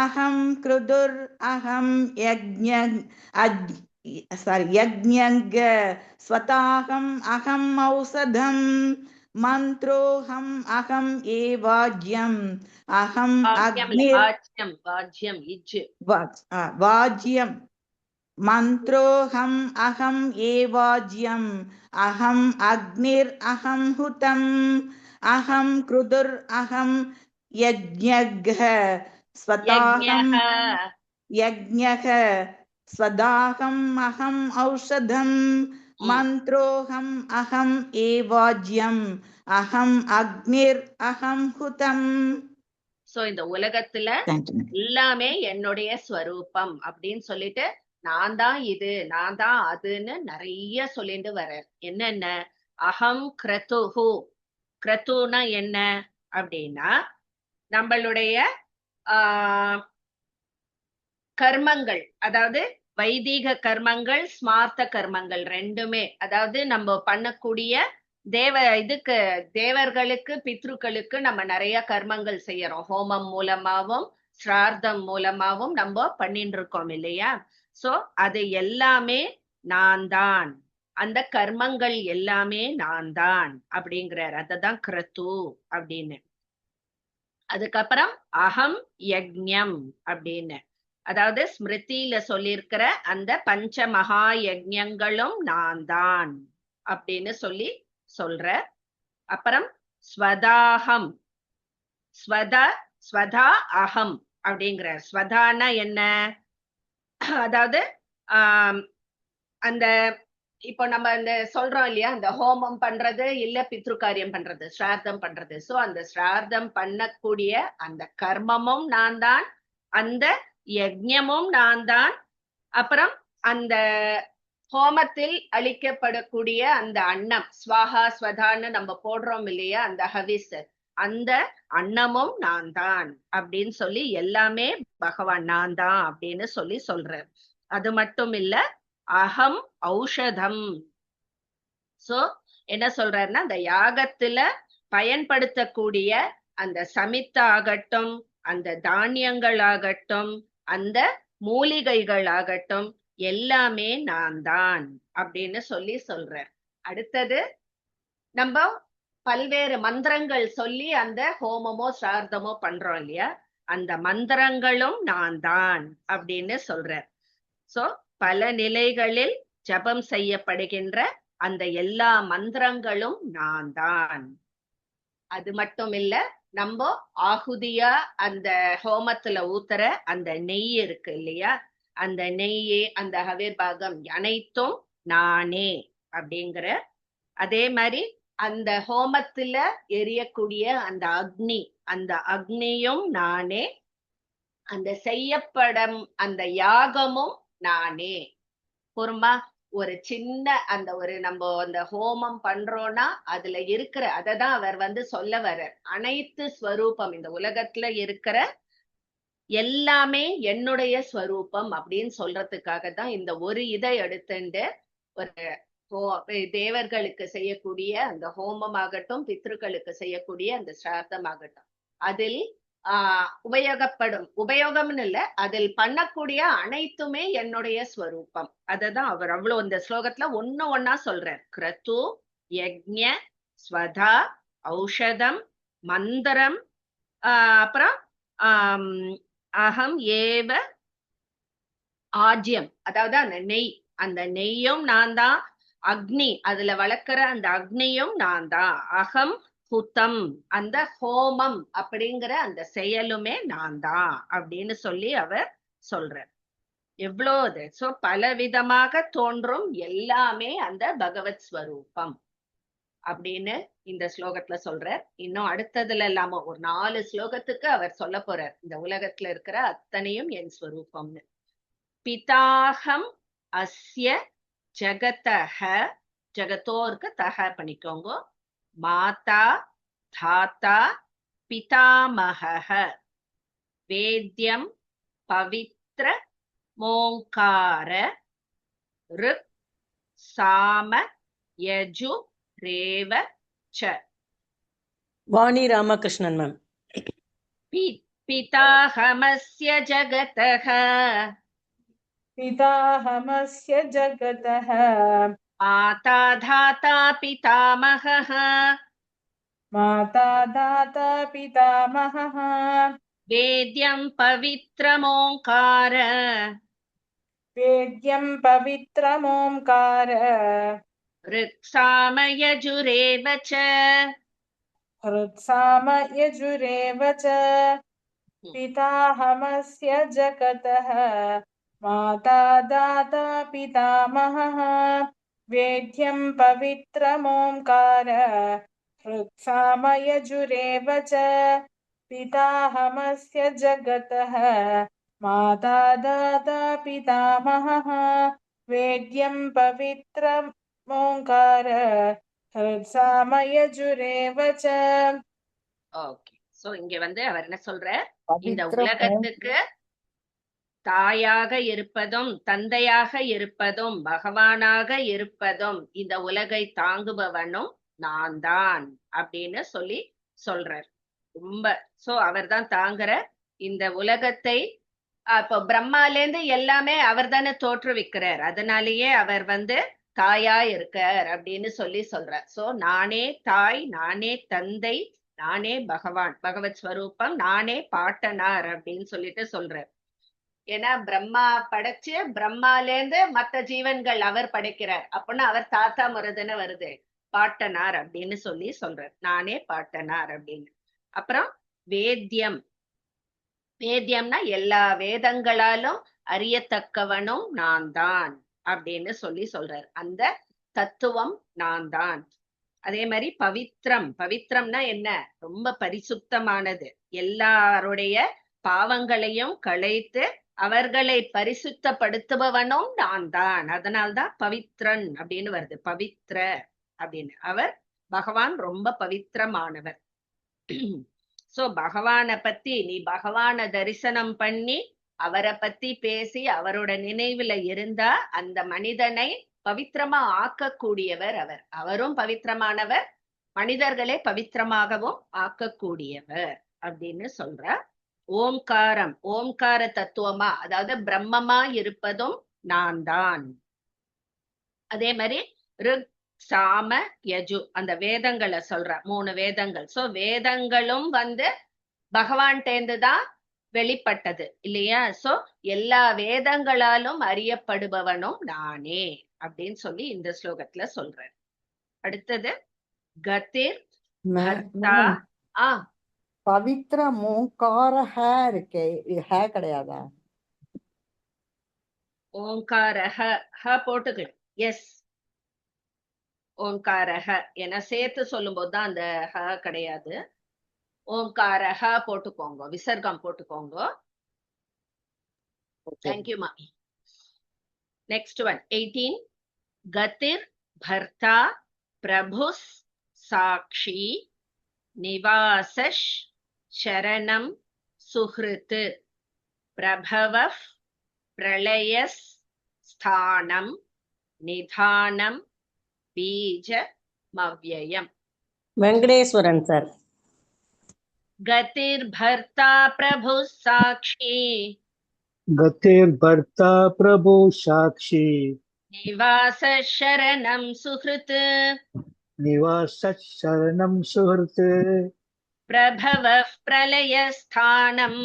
अहं क्रुदुरहं यज्ञ स्वताहम् अहम् औषधम् मन्त्रोऽहम् अहम् ये वाज्यम् अहम् வாஜ்யம் இஜ் वाज्यम् मन्त्रोऽहम् अहम् ये वाज्यम् अहम् अग्निरहं हुतम् अहं क्रुदुरहं यज्ञः स्वदाहम् अहम् औषधम् मन्त्रोऽहम् अहम् ये वाज्यम् अहम् अग्निरहं हुतम्. சோ இந்த உலகத்துல எல்லாமே என்னுடைய ஸ்வரூபம் அப்படின்னு சொல்லிட்டு நான் தான் இது நான் தான் அதுன்னு நிறைய சொல்லிட்டு வர. என்னென்ன? அகம் கிரதுஹு. கிரதுனா என்ன அப்படின்னா நம்மளுடைய கர்மங்கள், அதாவது வைதிக கர்மங்கள் ஸ்மார்த்த கர்மங்கள் ரெண்டுமே, அதாவது நம்ம பண்ணக்கூடிய தேவர்களுக்கு பித்ருக்களுக்கு நம்ம நிறைய கர்மங்கள் செய்யறோம். ஹோமம் மூலமாவும் ஸ்ரார்த்தம் மூலமாவும் நம்ம பண்ணிட்டு இருக்கோம் இல்லையா? சோ அது எல்லாமே நான் தான், அந்த கர்மங்கள் எல்லாமே நான் தான் அப்படிங்கிறார். அததான் கிரது அப்படின்னு. அதுக்கப்புறம் அகம் யஜ்ஞம் அப்படின்னு, அதாவது ஸ்மிருதியில சொல்லியிருக்கிற அந்த பஞ்ச மகா யஜ்ஞங்களும் நான் தான் அப்படின்னு சொல்ற. அப்புறம் ஸ்வதாஹம், ஸ்வதா அகம் அப்படிங்கிறார். ஸ்வதானா என்ன? அதாவது அந்த இப்போ நம்ம இந்த சொல்றோம் இல்லையா, அந்த ஹோமம் பண்றது இல்ல பித்ருக்காரியம் பண்றது, ஸ்ரார்த்தம் பண்றது. சோ அந்த ஸ்ரார்த்தம் பண்ணக்கூடிய அந்த கர்மமும் நான் தான், அந்த யஜ்ஞமும் நான் தான். அப்புறம் அந்த ஹோமத்தில் அளிக்கப்படக்கூடிய அந்த அன்னம், ஸ்வாஹா ஸ்வதான்னு நம்ம போடுறோம் இல்லையா, அந்த ஹவிஸ், அந்த அன்னமும் நான் தான் அப்படின்னு சொல்லி எல்லாமே பகவான் நான் தான் அப்படின்னு சொல்றேன். அது மட்டும் இல்ல, அகம் ஔஷதம். சோ என்ன சொல்றாருன்னா, அந்த யாகத்துல பயன்படுத்தக்கூடிய அந்த சமித்தாகட்டும், அந்த தானியங்கள் ஆகட்டும், அந்த மூலிகைகள் ஆகட்டும், எல்லாமே நான் தான் அப்படின்னு சொல்றார். அடுத்தது நம்ம பல்வேறு மந்திரங்கள் சொல்லி அந்த ஹோமமோ சார்த்தமோ பண்றோம் இல்லையா, அந்த மந்திரங்களும் நான் தான் அப்படின்னு சொல்றார். சோ பல நிலைகளில் ஜபம் செய்யப்படுகின்ற அந்த எல்லா மந்திரங்களும் நான் தான். அது மட்டும் இல்ல, நம்ம ஆகுதியா அந்த ஹோமத்துல ஊத்துற அந்த நெய் இருக்கு இல்லையா, அந்த நெய்யே அந்த ஹவிர்பாகம் அனைத்தும் நானே அப்படிங்கிற. அதே மாதிரி அந்த ஹோமத்துல எரியக்கூடிய அந்த அக்னி, அந்த அக்னியும் நானே, அந்த செய்யப்படும் அந்த யாகமும் நானே. பொறுமா, ஒரு சின்ன அந்த ஒரு நம்ம அந்த ஹோமம் பண்றோம்னா அதுல இருக்கிற அததான் அவர் சொல்ல வர அனைத்து ஸ்வரூபம், இந்த உலகத்துல இருக்கிற எல்லாமே என்னுடைய ஸ்வரூபம் அப்படின்னு சொல்றதுக்காக தான் இந்த ஒரு இதை எடுத்துட்டு ஒரு தேவர்களுக்கு செய்யக்கூடிய அந்த ஹோமம் ஆகட்டும், பித்ருக்களுக்கு செய்யக்கூடிய அந்த சிரார்த்தம் ஆகட்டும், அதில் உபயோகம்னு இல்ல, அதில் பண்ணக்கூடிய அனைத்துமே என்னுடைய ஸ்வரூபம். அததான் அவர் அவ்வளவு இந்த ஸ்லோகத்துல ஒன்னா சொல்றார். கிரது யஜ்ஞ, ஸ்வதா, ஔஷதம், மந்திரம், அப்புறம் ஆம், அகம் ஏவ ஆஜ்யம், அதாவது அந்த நெய், அந்த நெய்யும் நான் தான். அக்னி, அதுல வளர்க்கிற அந்த அக்னியும் நான் தான். அகம் ஹுதம், அந்த ஹோமம் அப்படிங்கிற அந்த செயலுமே நான் தான் அப்படின்னு சொல்லி அவர் சொல்றார். எவ்வளவு சோ பலவிதமாக தோன்றும் எல்லாமே அந்த பகவத் ஸ்வரூபம் அப்படின்னு இந்த ஸ்லோகத்துல சொல்றார். இன்னும் அடுத்ததுல இல்லாம ஒரு 4 ஸ்லோகத்துக்கு அவர் சொல்ல போறார் இந்த உலகத்துல இருக்கிற அத்தனையும் என் ஸ்வரூபம்னு. பிதாஹம் அஸ்ய ஜகதஹ, ஜகத்தோருக்கு தக பண்ணிக்கோங்க. மாதா தாத்தா பிதாமஹ, வேத்யம் பவித்ர மோங்கார ருக் சாம யஜு ரேவ ச. வாணி ராமகிருஷ்ணன் மேம். பிதாஹமஸ்ய ஜகதஹ पिताहमस्य जगतः माता धाता पितामहः माता दाता पितामहः वेद्यं पवित्रमोङ्कार वेद्यं पवित्रमोङ्कार ऋक्सामयजुरेव च. हृत्साम यजुरेव च. पिताहमस्य जगतः माता दाता पितामहः वेद्यं पवित्रमोङ्कार हृत्साम यजुरेव च. पिताहमस्य जगतः माता दाता पितामहः वेद्यं पवित्रमोङ्कार हृत्साम यजुरेव च. ஓகே, சோ இங்க அவர் என்ன சொல்றார், இந்த உலகத்துக்கு தாயாக இருப்பதும் தந்தையாக இருப்பதும் பகவானாக இருப்பதும் இந்த உலகை தாங்குபவனும் நான் தான் அப்படின்னு சொல்லி சொல்றார். ரொம்ப சோ அவர் தான் தாங்குற இந்த உலகத்தை. இப்போ பிரம்மாலேருந்து எல்லாமே அவர் தானே தோற்றுவிக்கிறார். அதனாலேயே அவர் தாயா இருக்கார் அப்படின்னு சொல்லி சொல்றார். சோ நானே தாய், நானே தந்தை, நானே பகவான், பகவத் ஸ்வரூபம், நானே பாட்டனார் அப்படின்னு சொல்லிட்டு சொல்றார். ஏன்னா பிரம்மா படைச்சு பிரம்மாலேருந்து மற்ற ஜீவன்கள் அவர் படைக்கிறார். அப்படின்னா அவர் தாத்தா முறைதானே வருது, பாட்டனார் அப்படின்னு சொல்லி சொல்றார். நானே பாட்டனார் அப்படின்னு. அப்புறம் வேத்யம், வேத்யம்னா எல்லா வேதங்களாலும் அறியத்தக்கவனும் நான் தான் அப்படின்னு சொல்லி சொல்றார். அந்த தத்துவம் நான் தான். அதே மாதிரி பவித்ரம், பவித்ரம்னா என்ன, ரொம்ப பரிசுத்தமானது. எல்லாருடைய பாவங்களையும் களைத்து அவர்களை பரிசுத்தப்படுத்துபவனும் நான் தான். அதனால்தான் பவித்ரன் அப்படின்னு வருது, பவித்ர அப்படின்னு. அவர் பகவான் ரொம்ப பவித்திரமானவர். சோ பகவானை பத்தி நீ பகவான தரிசனம் பண்ணி அவரை பத்தி பேசி அவரோட நினைவுல இருந்தா அந்த மனிதனை பவித்திரமா ஆக்கக்கூடியவர் அவர். அவரும் பவித்திரமானவர், மனிதர்களை பவித்திரமாகவும் ஆக்கக்கூடியவர் அப்படின்னு சொல்ற. ஓம்காரம், ஓம்கார தத்துவமா, அதாவது பிரம்மமா இருப்பதும் நான் தான். அதே மாதிரி ருக் சாம யஜு, அந்த வேதங்களை சொல்ற 3 வேதங்கள். சோ வேதங்களும் பகவான்டேந்து தான் வெளிப்பட்டது இல்லையா. சோ எல்லா வேதங்களாலும் அறியப்படுபவனும் நானே அப்படின்னு சொல்லி இந்த ஸ்லோகத்துல சொல்றார். அடுத்தது கதிர் பர்தா. பவித்ர மோங்கார இருக்கே, ஹே கிடையாதா? ஓங்கார ஹ போட்டுக்கலாம். எஸ், ஓங்காரஹ என சேர்த்து சொல்லும் போதுதான் அந்த ஹ கிடையாது. ஓங்காரஹ போட்டுக்கோங்க, விசர்க்கம் போட்டுக்கோங்க. தேங்க்யூ மா. Next one 18. கதிர் பர்தா பிரபுஸ் சாக்ஷி நிவாசஷ் சரணம் சுஹ்ருத் பிரபவ பிரளயஸ் ஸ்தானம் நிதானம் பீஜ மவ்யயம். வெங்கடேஸ்வரன் சார். गतिर् भर्ता प्रभु साक्षी गतिर्भर्ता प्रभु साक्षी निवास शरणं सुहृत् निवासः शरणं सुहृत् प्रभवः प्रलयस्थानम्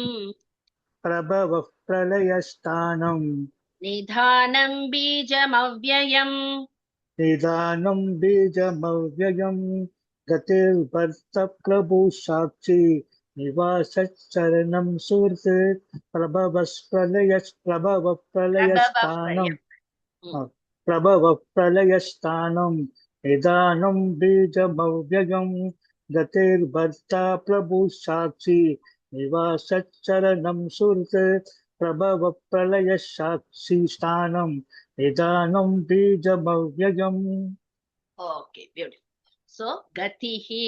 प्रभवः प्रलयस्थानं निधानं बीजमव्ययम् निदानं बीजमव्ययं गतिर्भर्ता प्रभु साक्षी निवासः शरणं सुहृत् प्रभवः प्रलयस्थानं प्रभवः प्रलयस्थानं निदानं बीजमव्ययं गतिर्भर्ता प्रभु साक्षी निवासः शरणं सुहृत् प्रभवः प्रलयसाक्षी स्थानं निदानं बीजमव्ययम्. Okay, beautiful. சோ கதிஹி,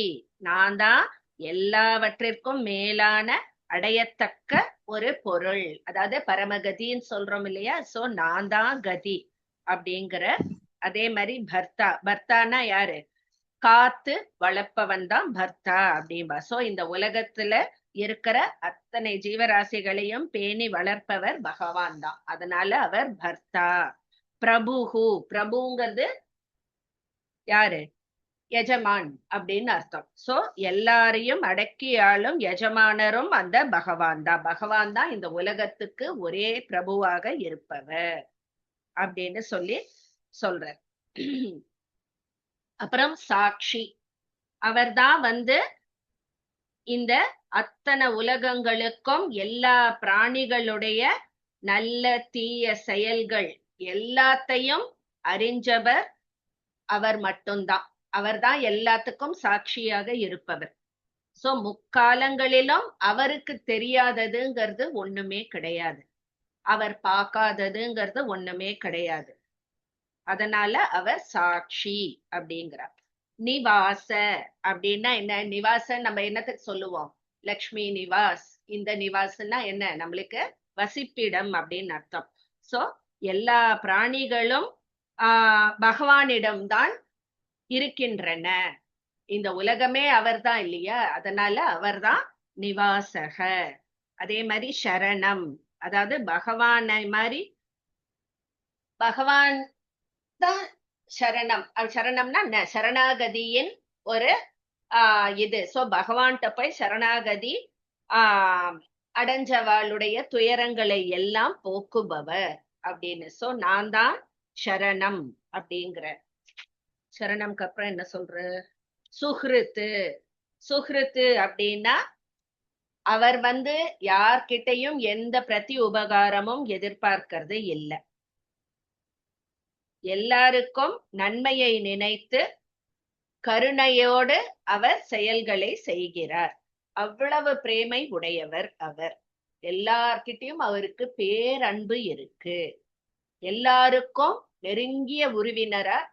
நான் தான் எல்லாவற்றிற்கும் மேலான அடையத்தக்க ஒரு பொருள், அதாவது பரமகதின்னு சொல்றோம் இல்லையா. சோ நான் தான் கதி அப்படிங்கிற. அதே மாதிரி பர்த்தா, பர்த்தானா யாரு? காத்து வளர்ப்பவன் தான் பர்த்தா அப்படின்பா. சோ இந்த உலகத்துல இருக்கிற அத்தனை ஜீவராசிகளையும் பேணி வளர்ப்பவர் பகவான் தான், அதனால அவர் பர்த்தா. பிரபுஹு, பிரபுங்கிறது யாரு? எஜமான் அப்படின்னு அர்த்தம். சோ எல்லாரையும் அடக்கி ஆளும் எஜமானரும் அந்த பகவான் தான். பகவான் தான் இந்த உலகத்துக்கு ஒரே பிரபுவாக இருப்பவர் அப்படின்னு சொல்றார். அப்புறம் சாட்சி, அவர்தான் இந்த அத்தனை உலகங்களுக்கும் எல்லா பிராணிகளுடைய நல்ல தீய செயல்கள் எல்லாத்தையும் அறிஞ்சவர் அவர் மட்டும்தான். அவர்தான் எல்லாத்துக்கும் சாட்சியாக இருப்பவர். சோ முக்காலங்களிலும் அவருக்கு தெரியாததுங்கிறது ஒண்ணுமே கிடையாது, அவர் பார்க்காததுங்கிறது ஒண்ணுமே கிடையாது. அதனால அவர் சாட்சி அப்படிங்கிறார். நிவாச அப்படின்னா என்ன? நிவாசம் நம்ம என்னத்துக்கு சொல்லுவோம்? லக்ஷ்மி நிவாஸ். இந்த நிவாசம்னா என்ன? நம்மளுக்கு வசிப்பிடம் அப்படின்னு அர்த்தம். சோ எல்லா பிராணிகளும் பகவானிடம்தான் இருக்கின்றன. இந்த உலகமே அவர்தான் இல்லையா, அதனால அவர்தான் நிவாசக. அதே மாதிரி சரணம், அதாவது பகவானை மாதிரி பகவான் தான் சரணம். சரணம்னா என்ன? சரணாகதியின் ஒரு இது. சோ பகவான்கிட்ட போய் சரணாகதி அடைஞ்சவாளுடைய துயரங்களை எல்லாம் போக்குபவர் அப்படின்னு. சோ நான் தான் சரணம் அப்படிங்கிற. சரணம்க்கு அப்புறம் என்ன சொல்ற? சுஹ்ருத்து. சுஹ்ருத்து அப்படின்னா அவர் யார்கிட்டையும் எந்த பிரதி உபகாரமும் எதிர்பார்க்கிறது இல்லை, எல்லாருக்கும் நன்மையை நினைத்து கருணையோடு அவர் செயல்களை செய்கிறார். அவ்வளவு பிரேமை உடையவர் அவர். எல்லார்கிட்டையும் அவருக்கு பேரன்பு இருக்கு. எல்லாருக்கும் நெருங்கிய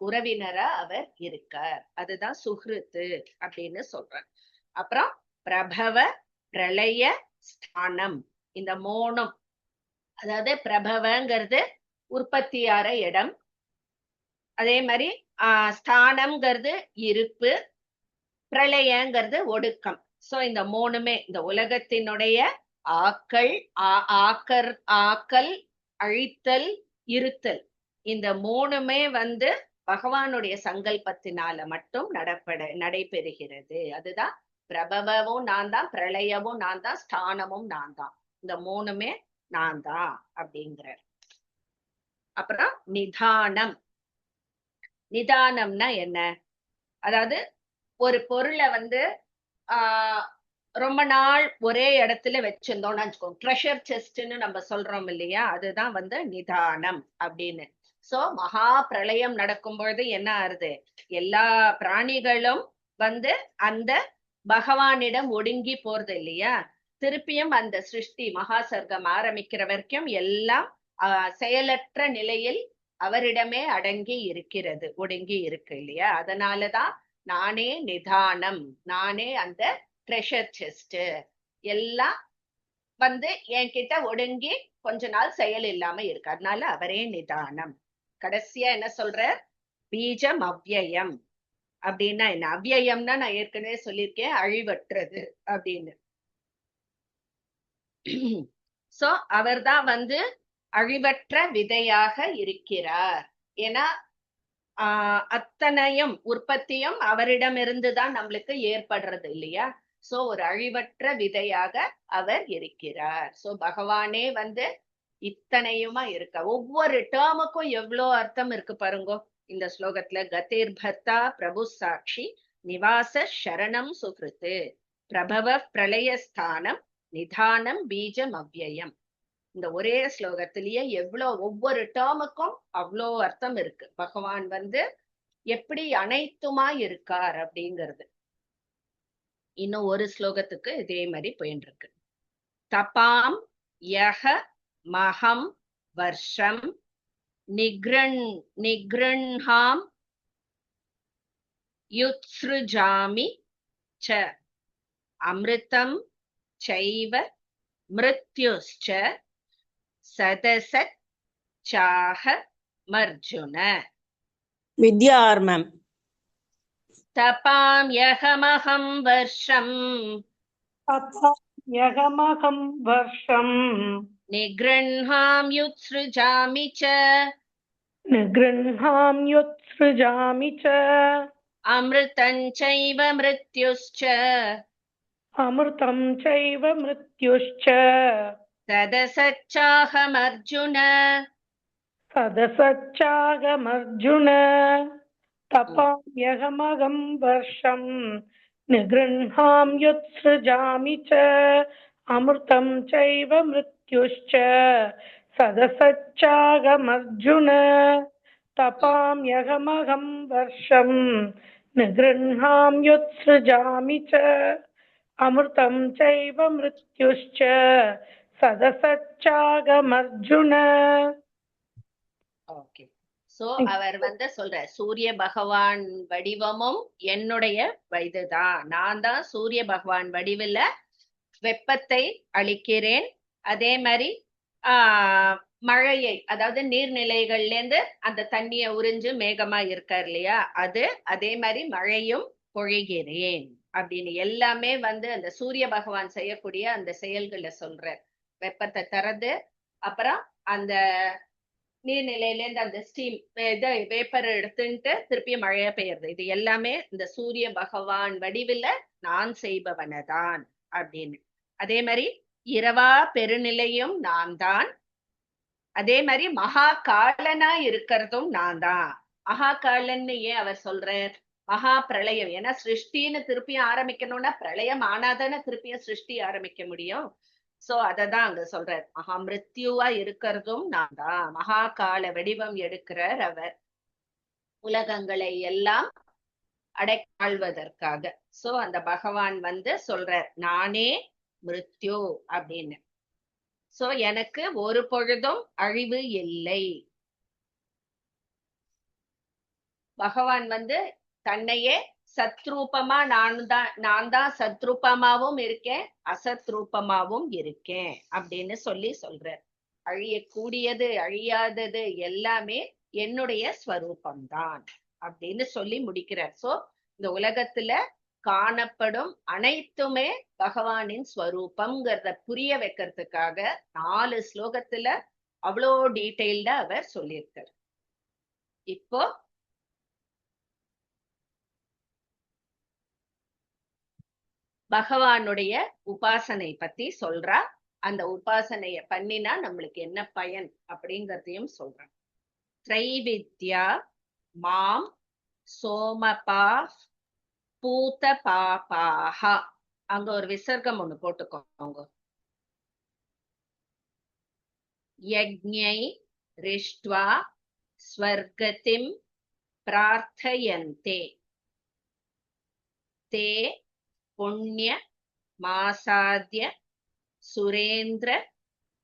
உறவினரா அவர் இருக்கார். அதுதான் சுஹ்ருத்து அப்படின்னு சொல்றார். அப்புறம் பிரபவ பிரளய ஸ்தானம், இந்த மூணும், அதாவது பிரபவங்கிறது உற்பத்தியார இடம், அதே மாதிரி ஸ்தானம்ங்கிறது இருப்பு, பிரளயங்கிறது ஒடுக்கம். சோ இந்த மூணுமே இந்த உலகத்தினுடைய ஆக்கல், அழித்தல், இருத்தல், இந்த மூணுமே பகவானுடைய சங்கல்பத்தினால மட்டும் நடைபெறுகிறது. அதுதான் பிரபவமும் நான் தான், பிரளயமும் நான் தான், ஸ்தானமும் நான் தான். இந்த மூணுமே நான் தான் அப்படிங்கிறார். அப்புறம் நிதானம். நிதானம்னா என்ன? அதாவது ஒரு பொருளை ரொம்ப நாள் ஒரே இடத்துல வச்சிருந்தோம்னு வச்சுக்கோங்க, ட்ரெஷர் செஸ்ட்னு நம்ம சொல்றோம் இல்லையா, அதுதான் நிதானம் அப்படின்னு. சோ மகா பிரளயம் நடக்கும் பொழுது என்ன ஆறுது? எல்லா பிராணிகளும் அந்த பகவானிடம் ஒடுங்கி போறது இல்லையா. திருப்பியும் அந்த சிருஷ்டி மகா சர்க்கம் ஆரம்பிக்கிற வரைக்கும் எல்லாம் செயலற்ற நிலையில் அவரிடமே அடங்கி இருக்கிறது, ஒடுங்கி இருக்கு இல்லையா. அதனாலதான் நானே நிதானம், நானே அந்த ட்ரெஷர் செஸ்ட், எல்லாம் என்கிட்ட ஒடுங்கி கொஞ்ச நாள் செயல் இல்லாம இருக்கு, அதனால அவரே நிதானம். கடைசியா என்ன சொல்ற? பீஜம் அவ்யயம் அப்படின்னா என்ன? அவ்யயம்னா நான் ஏற்கனவே சொல்லியிருக்கேன், அழிவற்றது அப்படின்னு. சோ அவர்தான் அழிவற்ற விதையாக இருக்கிறார். ஏன்னா அத்தனையும் உற்பத்தியும் அவரிடமிருந்துதான் நம்மளுக்கு ஏற்படுறது இல்லையா? சோ ஒரு அழிவற்ற விதையாக அவர் இருக்கிறார். சோ பகவானே வந்து இத்தனையுமா இருக்க. ஒவ்வொரு டேர்முக்கும் எவ்வளோ அர்த்தம் இருக்கு பாருங்க இந்த ஸ்லோகத்துல. கதிர் பர்த்தா பிரபு சாட்சி நிவாச சரணம் சுகிருத்து பிரபவ பிரளயஸ்தானம் நிதானம் பீஜம் அவ்யயம். இந்த ஒரே ஸ்லோகத்திலேயே ஒவ்வொரு டேர்முக்கும் அவ்வளோ அர்த்தம் இருக்கு. பகவான் வந்து எப்படி அனைத்துமா இருக்கார் அப்படிங்கிறது. இன்னும் ஒரு ஸ்லோகத்துக்கு இதே மாதிரி போயிட்டு இருக்கு. தபாம் யஹ மகம் வர்ஷம் நிக்ருண்ஹாம் யுத்ஸ்ருஜாமி ச அமிர்தம் சைவ மிருத்யுஸ்ச சதசத் சாஹ மர்ஜுன. வித்யா ஆர் மேம். தபாம் யஹமஹம் வர்ஷம் யகமகம் வர்ஷம் நிக்ருண்ஹாம் யுத்ஸ்ருஜாமி ச நிக்ருண்ஹாம் யுத்ஸ்ருஜாமி ச அமிர்தம் சைவ மிருத்யுஸ்ச அமிர்தம் சைவ மிருத்யுஷ்ச சதசச்சாஹமர்ஜுன. சதசச்சாகமர்ஜுன. தபாம் யகமகம் வர்ஷம் நிக்ருண்ஹாம் யுத்ஸ்ருஜாமி ச அமிர்தம் சைவ மிருத்யுஷ்ச சதசச்சாகமர்ஜுன. தபாம் யகமகம் வர்ஷம் நிக்ருண்ஹாம் யுத்ஸ்ருஜாமி ச அமிர்தம் சைவ மிருத்யுஷ்ச சதசச்சாகமர்ஜுன. ஓகே. சோ அவர் வந்து சொல்ற சூரிய பகவான் வடிவமும் என்னுடைய இதுதான். நான் தான் சூரிய பகவான் வடிவில வெப்பத்தை அளிக்கிறேன். அதே மாதிரி மழையை, அதாவது நீர்நிலைகள்ல இருந்து அந்த தண்ணிய உறிஞ்சு மேகமா இருக்கார் இல்லையா, அதே மாதிரி மழையும் பொழிகிறேன் அப்படின்னு எல்லாமே வந்து அந்த சூரிய பகவான் செய்யக்கூடிய அந்த செயல்களை சொல்ற. வெப்பத்தை தரது, அப்புறம் அந்த நீர்நிலையில இருந்து அந்த ஸ்டீம் வேப்பர் எடுத்துட்டு திருப்பி மழையா பெய்யறது, இது எல்லாமே இந்த சூரிய பகவான் வடிவில நான் செய்பவனதான் அப்படின்னு. அதே மாதிரி இரவா பெருநிலையும் நான் தான். அதே மாதிரி மகா காலனா இருக்கிறதும் நான் தான். மகா காலன்னு ஏன் அவர் சொல்றார்? மகா பிரளயம். ஏன்னா சிருஷ்டின்னு திருப்பியும் ஆரம்பிக்கணும்னா பிரளயம் ஆனாதானே திருப்பியும் சிருஷ்டி ஆரம்பிக்க முடியும். சோ அததான் அங்க சொல்றார். மகா மிருத்யுவா இருக்கிறதும் நான் தான். மகா கால வடிவம் எடுக்கிறார் அவர் உலகங்களை எல்லாம் அடைக்காள்வதற்காக. சோ அந்த பகவான் வந்து சொல்றார் நானே மிருத்யு அப்படின்னு. சோ எனக்கு ஒரு பொழுதும் அழிவு இல்லை. பகவான் வந்து தன்னையே சத்ரூபமா நான் தான் சத்ரூபமாவும் இருக்கேன், அசத்ரூபமாவும் இருக்கேன் அப்படின்னு சொல்றார். அழியக்கூடியது அழியாதது எல்லாமே என்னுடைய ஸ்வரூபம்தான் அப்படின்னு சொல்லி முடிக்கிறார். சோ இந்த உலகத்துல காணப்படும் அனைத்துமே பகவானின் ஸ்வரூபம்ங்கிறத புரிய வைக்கிறதுக்காக 4 ஸ்லோகத்துல அவ்வளோ டீட்டெயில்டா அவர் சொல்லியிருக்கார். இப்போ பகவானுடைய உபாசனை பத்தி சொல்றா. அந்த உபாசனைய பண்ணினா நம்மளுக்கு என்ன பயன் அப்படிங்கறதையும் சொல்றான். திரைவித்யா மாம் சோமபா பூத பாபாஹா. அங்க ஒரு விசர்க்கம் ஒண்ணு போட்டுக்கோங்க. யக்ஞை ரிஷ்ட்வா ஸ்வர்கதிம் பிரார்த்தயந்தே தே புண்ணிய மாசாத்ய சுரேந்திர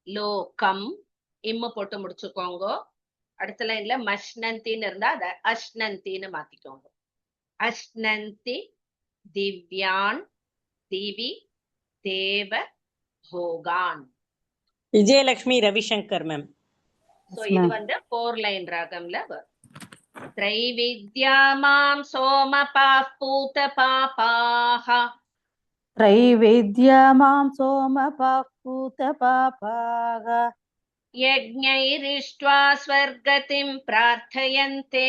லோகம். இம்மு போட்டு முடிச்சுக்கோங்க. அடுத்த லைன்ல மஷ்னந்தின்னு இருந்தா அத அஷ்னந்தின்னு மாத்திக்கோங்க. அஷ்னந்தி திவ்யான் திவி தேவ போகான். விஜயலட்சுமி ரவிசங்கர் மேம். சோ இது வந்து 4 லைன் ராகம்ல வரும். த்ரைவித்யா மாம் சோமபாः பூத பாபாः. त्रैवेद्या मां सोमपाः पूतपापाः. यज्ञैरिष्ट्वा स्वर्गतिं प्रार्थयन्ते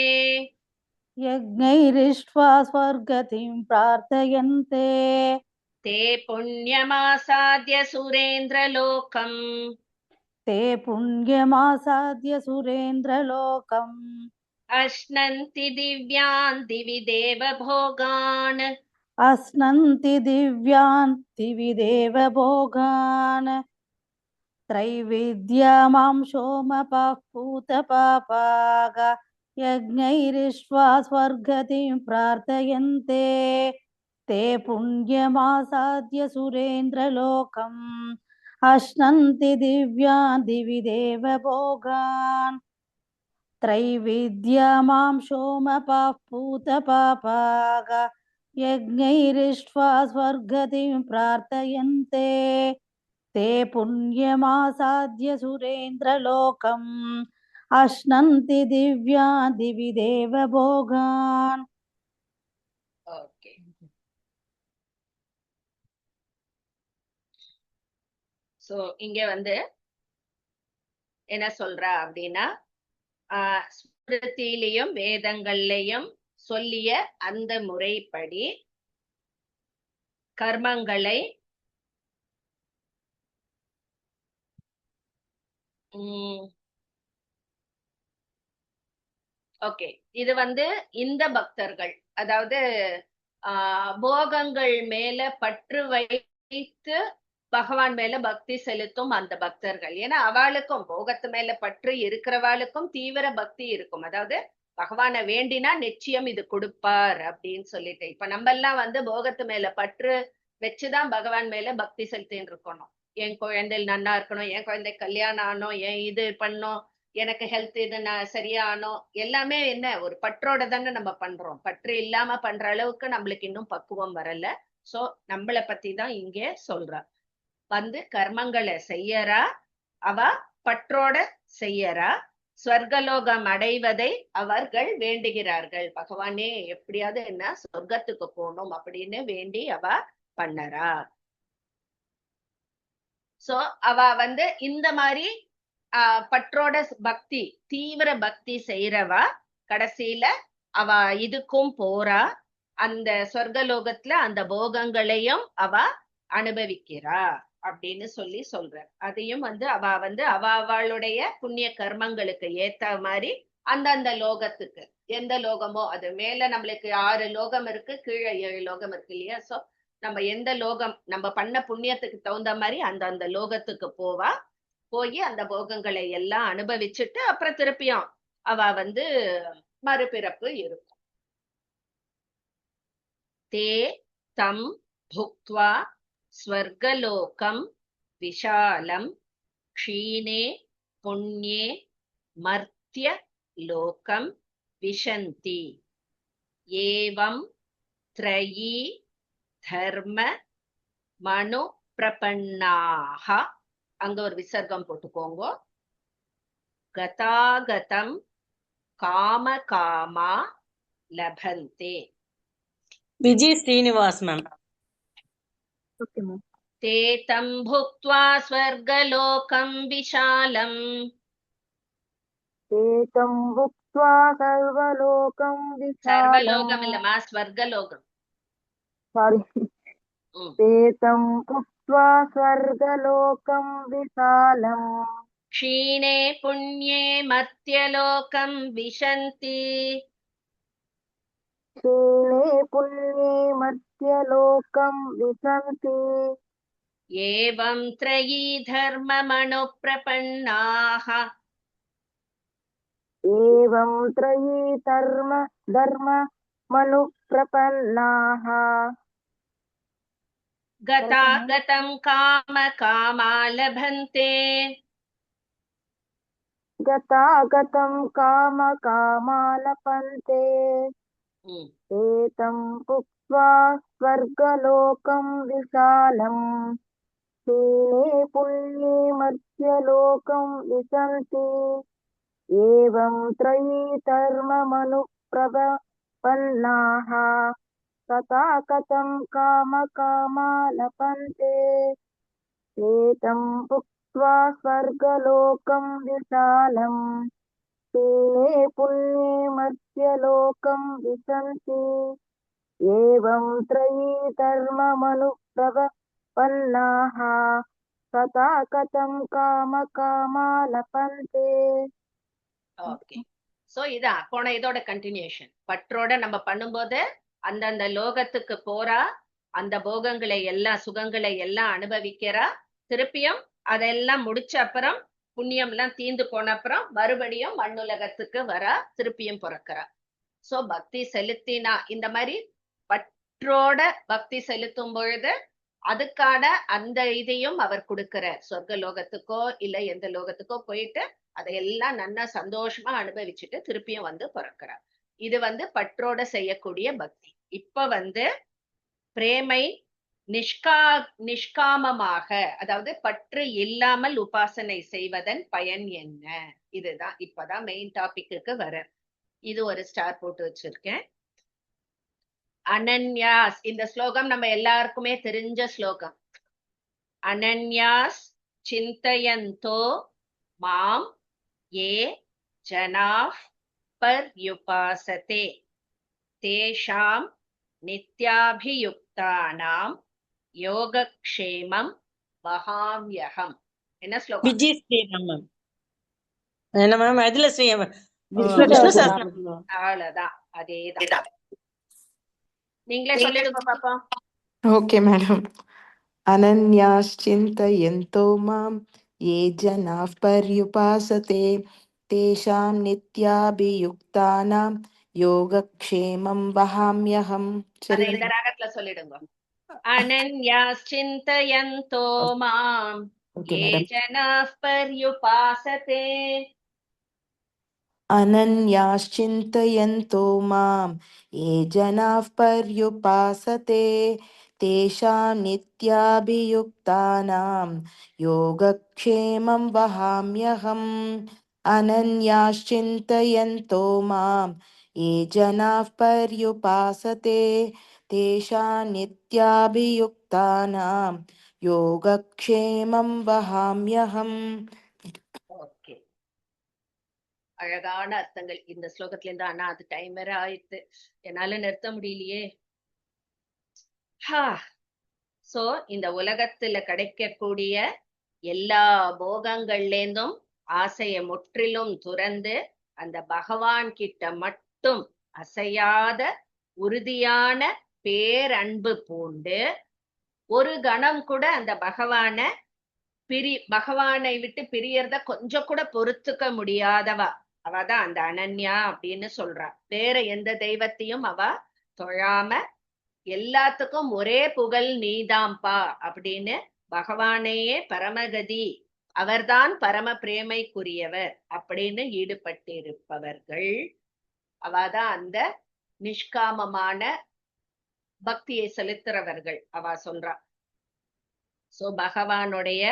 यज्ञैरिष्ट्वा स्वर्गतिं प्रार्थयन्ते ते पुण्यमासाद्य सुरेन्द्रलोकम् ते पुण्यमासाद्य सुरेन्द्रलोकम् अश्नन्ति दिव्यान् दिवि देवभोगान् अश्नन्ति दिव्यान् दिवि देवभोगान् त्रैविद्यामां सोमपः पूतपापाग यज्ञैरिष्ट्वा स्वर्गतिं प्रार्थयन्ते ते पुण्यमासाद्य सुरेन्द्रलोकम् अश्नन्ति दिव्यान् दिवि देवभोगान् त्रैविद्यामां सोमपः पूतपापाग यज्ञैरिष्ट्वा स्वर्गतिं प्रार्थयन्ते ते पुण्यमासाद्य सुरेन्द्रलोकम् अश्नन्ति दिव्यान् दिवि देवभोगान्. ஓகே. சோ இங்க வந்து என்ன சொல்றா அப்படின்னா ஸ்மிருதியிலையும் வேதங்கள்லையும் சொல்லிய அந்த முறைப்படி கர்மங்களை ஓகே, இது வந்து இந்த பக்தர்கள், அதாவது போகங்கள் மேல பற்று வைத்து பகவான் மேல பக்தி செலுத்தும் அந்த பக்தர்கள். ஏன்னா அவளுக்கும் போகத்து மேல பற்று இருக்கிறவாளுக்கும் தீவிர பக்தி இருக்கும். அதாவது பகவானை வேண்டினா நிச்சயம் இது கொடுப்பார் அப்படின்னு சொல்லிட்டு, இப்ப நம்ம எல்லாம் வந்து போகத்து மேல பற்று வச்சுதான் பகவான் மேல பக்தி செலுத்தின்னு இருக்கணும். என் குழந்தை நன்னா இருக்கணும், என் குழந்தை கல்யாணம் ஆனோம், என் இது பண்ணோம், எனக்கு ஹெல்த் இது நான் சரியானோம், எல்லாமே என்ன ஒரு பற்றோட தானே நம்ம பண்றோம். பற்று இல்லாம பண்ற அளவுக்கு நம்மளுக்கு இன்னும் பக்குவம் வரல. சோ நம்மளை பத்தி தான் இங்கே சொல்றா. வந்து கர்மங்களை செய்யறா, அவ பற்றோட செய்யறா, ஸ்வர்கலோகம் அடைவதை அவர்கள் வேண்டுகிறார்கள். பகவானே எப்படியாவது என்ன சொர்க்கத்துக்கு போகணும் அப்படின்னு வேண்டி அவ பண்ணறா. சோ அவ வந்து இந்த மாதிரி பற்றோட பக்தி, தீவிர பக்தி செய்யறவா கடைசியில அவ இதுக்கும் போறா, அந்த சொர்க்கலோகத்துல அந்த போகங்களையும் அவ அனுபவிக்கிறா அப்படின்னு சொல்லி சொல்ற. அதையும் வந்து அவளுடைய புண்ணிய கர்மங்களுக்கு ஏத்த மாதிரி அந்தந்த லோகத்துக்கு, எந்த லோகமோ அது மேல நம்மளுக்கு 6 லோகம் இருக்கு, கீழே 7 லோகம் இருக்கு இல்லையா. சோ நம்ம எந்த லோகம் நம்ம பண்ண புண்ணியத்துக்கு தகுந்த மாதிரி அந்த லோகத்துக்கு போவா. போய் அந்த போகங்களை எல்லாம் அனுபவிச்சுட்டு அப்புறம் திருப்பியும் அவ வந்து மறுபிறப்பு இருக்கும். தே தம் புக்த்வா ஸ்வர்கலோகம் விஷாலம் க்ஷீணே புண்ணியே மர்த்ய லோகம் விஷந்தி ஏவம் த்ரயீ தர்ம மனு பிரபன்னாஹ. அங்க ஒரு விசர்க்கம் போட்டுக்கோங்க. கதாகதம் காம காமா லபந்தே. Vijay Srinivas ma'am. Okay ma'am. தே தம் புக்த்வா ஸ்வர்கலோகம் விஷாலம். தே தம் புக்த்வா சர்வலோகம் விஷாலம். சர்வலோகம் இல்லம்மா, ஸ்வர்கலோகம். சாரி. தே தம் புக்த்வா ஸ்வர்கலோகம் விஷாலம். க்ஷீணே புண்ணியே மர்த்யலோகம் விஷந்தி. க்ஷீணே புண்ணியே மர்த்யலோகம் விஷந்தி. ஏவம் த்ரயீ தர்ம மனு பிரபன்னாஹ. ஏவம் த்ரயீ தர்ம மனு பிரபன்னாஹ. கதாகதம் காம காமா லபந்தே. கதாகதம் காம காமா லபந்தே. ஏதம் புக்த்வா ஸ்வர்கலோகம் விஷாலம். க்ஷீணே புண்யே மர்த்யலோகம் விஷந்தி. ஏவம் த்ரயீ தர்ம மனு பிரபன்னாஹ. கதாகதம் காம காமா லபந்தே. ஏதம் புக்த்வா ஸ்வர்கலோகம் விஷாலம். क्षीणे पुण्ये मर्त्यलोकं विशन्ति एवं त्रयी धर्ममनुप्रपन्नाः तथा कथं कामकामा लपन्ते. ஓகே. சோ இதான் போன இதோட கண்டினியூஷன். பற்றோட நம்ம பண்ணும்போது அந்தந்த லோகத்துக்கு போறா, அந்த போகங்களை எல்லாம் சுகங்களை எல்லாம் அனுபவிக்கிறா. திருப்பியும் அதெல்லாம் முடிச்ச அப்புறம் புண்ணியம் எல்லாம் தீந்து போன அப்புறம் மறுபடியும் மண்ணுலகத்துக்கு வரா, திருப்பியும் பிறக்கிறா. சோ பக்தி செலுத்தினா இந்த மாதிரி பற்றோட பக்தி செலுத்தும் பொழுது அதுக்கான அந்த இதையும் அவர் கொடுக்கிறார். சொர்க்க லோகத்துக்கோ இல்ல எந்த லோகத்துக்கோ போயிட்டு அதையெல்லாம் நல்லா சந்தோஷமா அனுபவிச்சுட்டு திருப்பியும் வந்து பிறக்கிறார். இது பற்றோட செய்யக்கூடிய பக்தி. இப்ப பிரேமை நிஷ்காமமாக, அதாவது பற்று இல்லாமல் உபாசனை செய்வதன் பயன் என்ன, இதுதான் இப்பதான் மெயின் டாபிக்கு வர. இது ஒரு ஸ்டார் போட்டு வச்சிருக்கேன். அனன்யாஸ், இந்த ஸ்லோகம் நம்ம எல்லாருக்குமே தெரிஞ்ச ஸ்லோகம். அனன்யாஸ் சிந்தயந்தோ மாம் ஏ ஜனாஃப் பர்யுபாசதே தேஷாம் நித்யாபியுக்தானாம் யோகக்ஷேமம் வஹாம்யஹம். என்ன ஸ்லோகம்? விஜி ஸ்ரீராம் மேம். என்ன மேம்? அதுல ஸ்ரீ விஷ்ணு விஷ்ணு சஹஸ்ரநாமம். சஹஸ்ரநாமம். அவ்வளவுதான், அதேதான். நீங்களே சொல்லிடுங்க பாப்பா. Okay madam. अनन्याश्चिन्तयन्तो मां ये जनाः पर्युपासते तेषां नित्याभियुक्तानां योगक्षेमं वहाम्यहम्. அத சரி இந்த ராகத்துல சொல்லிடுங்க. அனன்யாஸ் சிந்தயந்தோ மாம் ஓகே ஏ மேடம். ஜனாஃப் பர்யுபாசதே. अनन्याश्चिन्तयन्तो मां ये जनाः पर्युपासते तेषां नित्याभियुक्तानां योगक्षेमं वहाम्यहम्. अनन्याश्चिन्तयन्तो मां ये जनाः पर्युपासते तेषां नित्याभियुक्तानां योगक्षेमं वहाम्यहम्. ஓகே, அழகான அர்த்தங்கள் இந்த ஸ்லோகத்துல இருந்து. ஆனா அது டைம் வேற ஆயிடுத்து, என்னால நிறுத்த முடியலையே. சோ இந்த உலகத்துல கிடைக்கக்கூடிய எல்லா போகங்கள்ல இருந்தும் ஆசைய முற்றிலும் துறந்து அந்த பகவான் கிட்ட மட்டும் அசையாத உறுதியான பேரன்பு பூண்டு ஒரு கணம் கூட அந்த பகவானை விட்டு பிரியறத கொஞ்சம் கூட பொறுத்துக்க முடியாதவா அவதான் அந்த அனன்யா அப்படின்னு சொல்றா. வேற எந்த தெய்வத்தையும் அவ தொழாம எல்லாத்துக்கும் ஒரே புகழ் நீதாம்பா அப்படின்னு பகவானையே பரமகதி, அவர்தான் பரம பிரேமைக்குரியவர் அப்படின்னு ஈடுபட்டிருப்பவர்கள். அவாதான் அந்த நிஷ்காமமான பக்தியை செலுத்துறவர்கள் அவ சொல்றா. சோ பகவானுடைய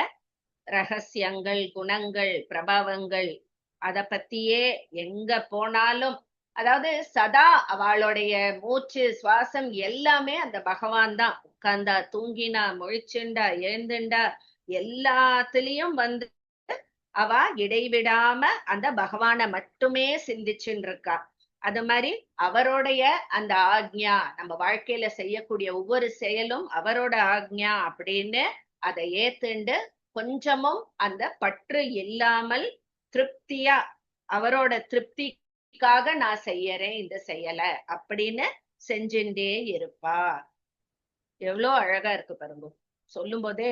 ரகசியங்கள், குணங்கள், பிரபாவங்கள் அத பத்தியே எங்க போனாலும், அதாவது சதா அவளுடைய மூச்சு சுவாசம் எல்லாமே அந்த பகவான் தான். உட்கார்ந்தா, தூங்கினா, முழிச்சுண்டா, எழுந்துண்டா, எல்லாத்துலயும் அவ இடைவிடாம அந்த பகவானை மட்டுமே சிந்திச்சுட்டு இருக்கா. அது மாதிரி அவருடைய அந்த ஆக்ஞா, நம்ம வாழ்க்கையில செய்யக்கூடிய ஒவ்வொரு செயலும் அவரோட ஆக்ஞா அப்படின்னு அதை ஏத்துண்டு கொஞ்சமும் அந்த பற்று இல்லாமல் திருப்தியா அவரோட திருப்திக்காக நான் செய்யறேன் இந்த செயலை அப்படின்னு செஞ்சுட்டே இருப்பா. எவ்வளவு அழகா இருக்கு பாருங்க சொல்லும் போதே.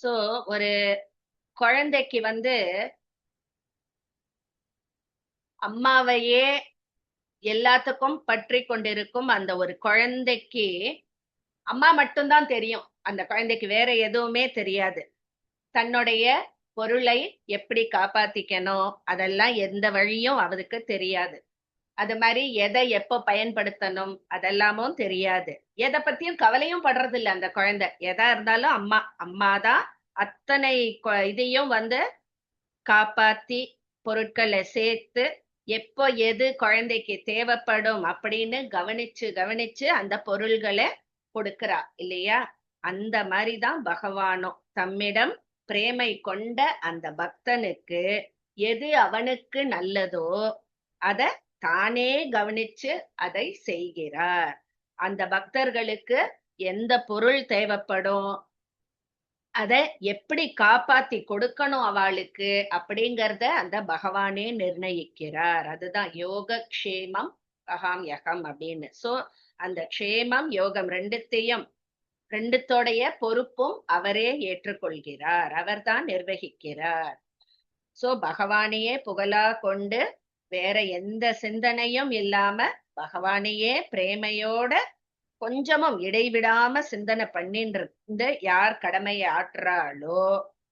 சோ ஒரு குழந்தைக்கு அம்மாவையே எல்லாத்துக்கும் பற்றி கொண்டிருக்கும் அந்த ஒரு குழந்தைக்கு அம்மா மட்டும்தான் தெரியும். அந்த குழந்தைக்கு வேற எதுவுமே தெரியாது. தன்னுடைய பொருளை எப்படி காப்பாத்திக்கணும் அதெல்லாம் எந்த வழியும் அவருக்கு தெரியாது. அது மாதிரி எதை எப்ப பயன்படுத்தணும் அதெல்லாமும் தெரியாது. எதை பத்தியும் கவலையும் படுறது இல்லை அந்த குழந்தை. எதா இருந்தாலும் அம்மாதான் அத்தனை இதையும் காப்பாத்தி பொருட்களை சேர்த்து எப்போ எது குழந்தைக்கு தேவைப்படும் அப்படின்னு கவனிச்சு கவனிச்சு அந்த பொருள்களை கொடுக்கிறா இல்லையா? அந்த மாதிரிதான் பகவானும் தம்மிடம் பிரேமை கொண்ட அந்த பக்தனுக்கு எது அவனுக்கு நல்லதோ அத தானே கவனிச்சு அதை செய்கிறார். அந்த பக்தர்களுக்கு எந்த பொருள் தேவைப்படும், அதை எப்படி காப்பாத்தி கொடுக்கணும் அவளுக்கு அப்படிங்கறத அந்த பகவானே நிர்ணயிக்கிறார். அதுதான் யோக க்ஷேமம் அகாம்யகம் அப்படின்னு. சோ அந்த க்ஷேமம் யோகம் ரெண்டுத்தோடைய பொறுப்பும் அவரே ஏற்றுக்கொள்கிறார், அவர்தான் நிர்வகிக்கிறார். சோ பகவானையே புகழா கொண்டு வேற எந்த சிந்தனையும் இல்லாம பகவானையே பிரேமையோட கொஞ்சமும் இடைவிடாம சிந்தனை பண்ணிட்டு யார் கடமையை ஆற்றுறாளோ,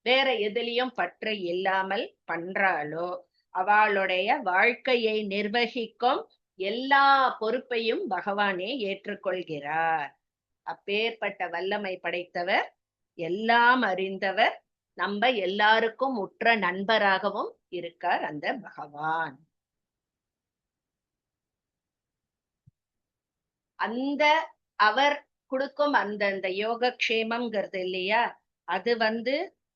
வேற எதுலயும் பற்று இல்லாமல் பண்றாளோ, அவளுடைய வாழ்க்கையை நிர்வகிக்கும் எல்லா பொறுப்பையும் பகவானே ஏற்றுக்கொள்கிறார். அப்பேற்பட்ட வல்லமை படைத்தவர், எல்லாம் அறிந்தவர், நம்ம எல்லாருக்கும் உற்ற நண்பராகவும் இருக்கார் அந்த பகவான். அந்த அவர் கொடுக்கும் அந்த யோகக்ஷேமம்ங்கிறது இல்லையா, அது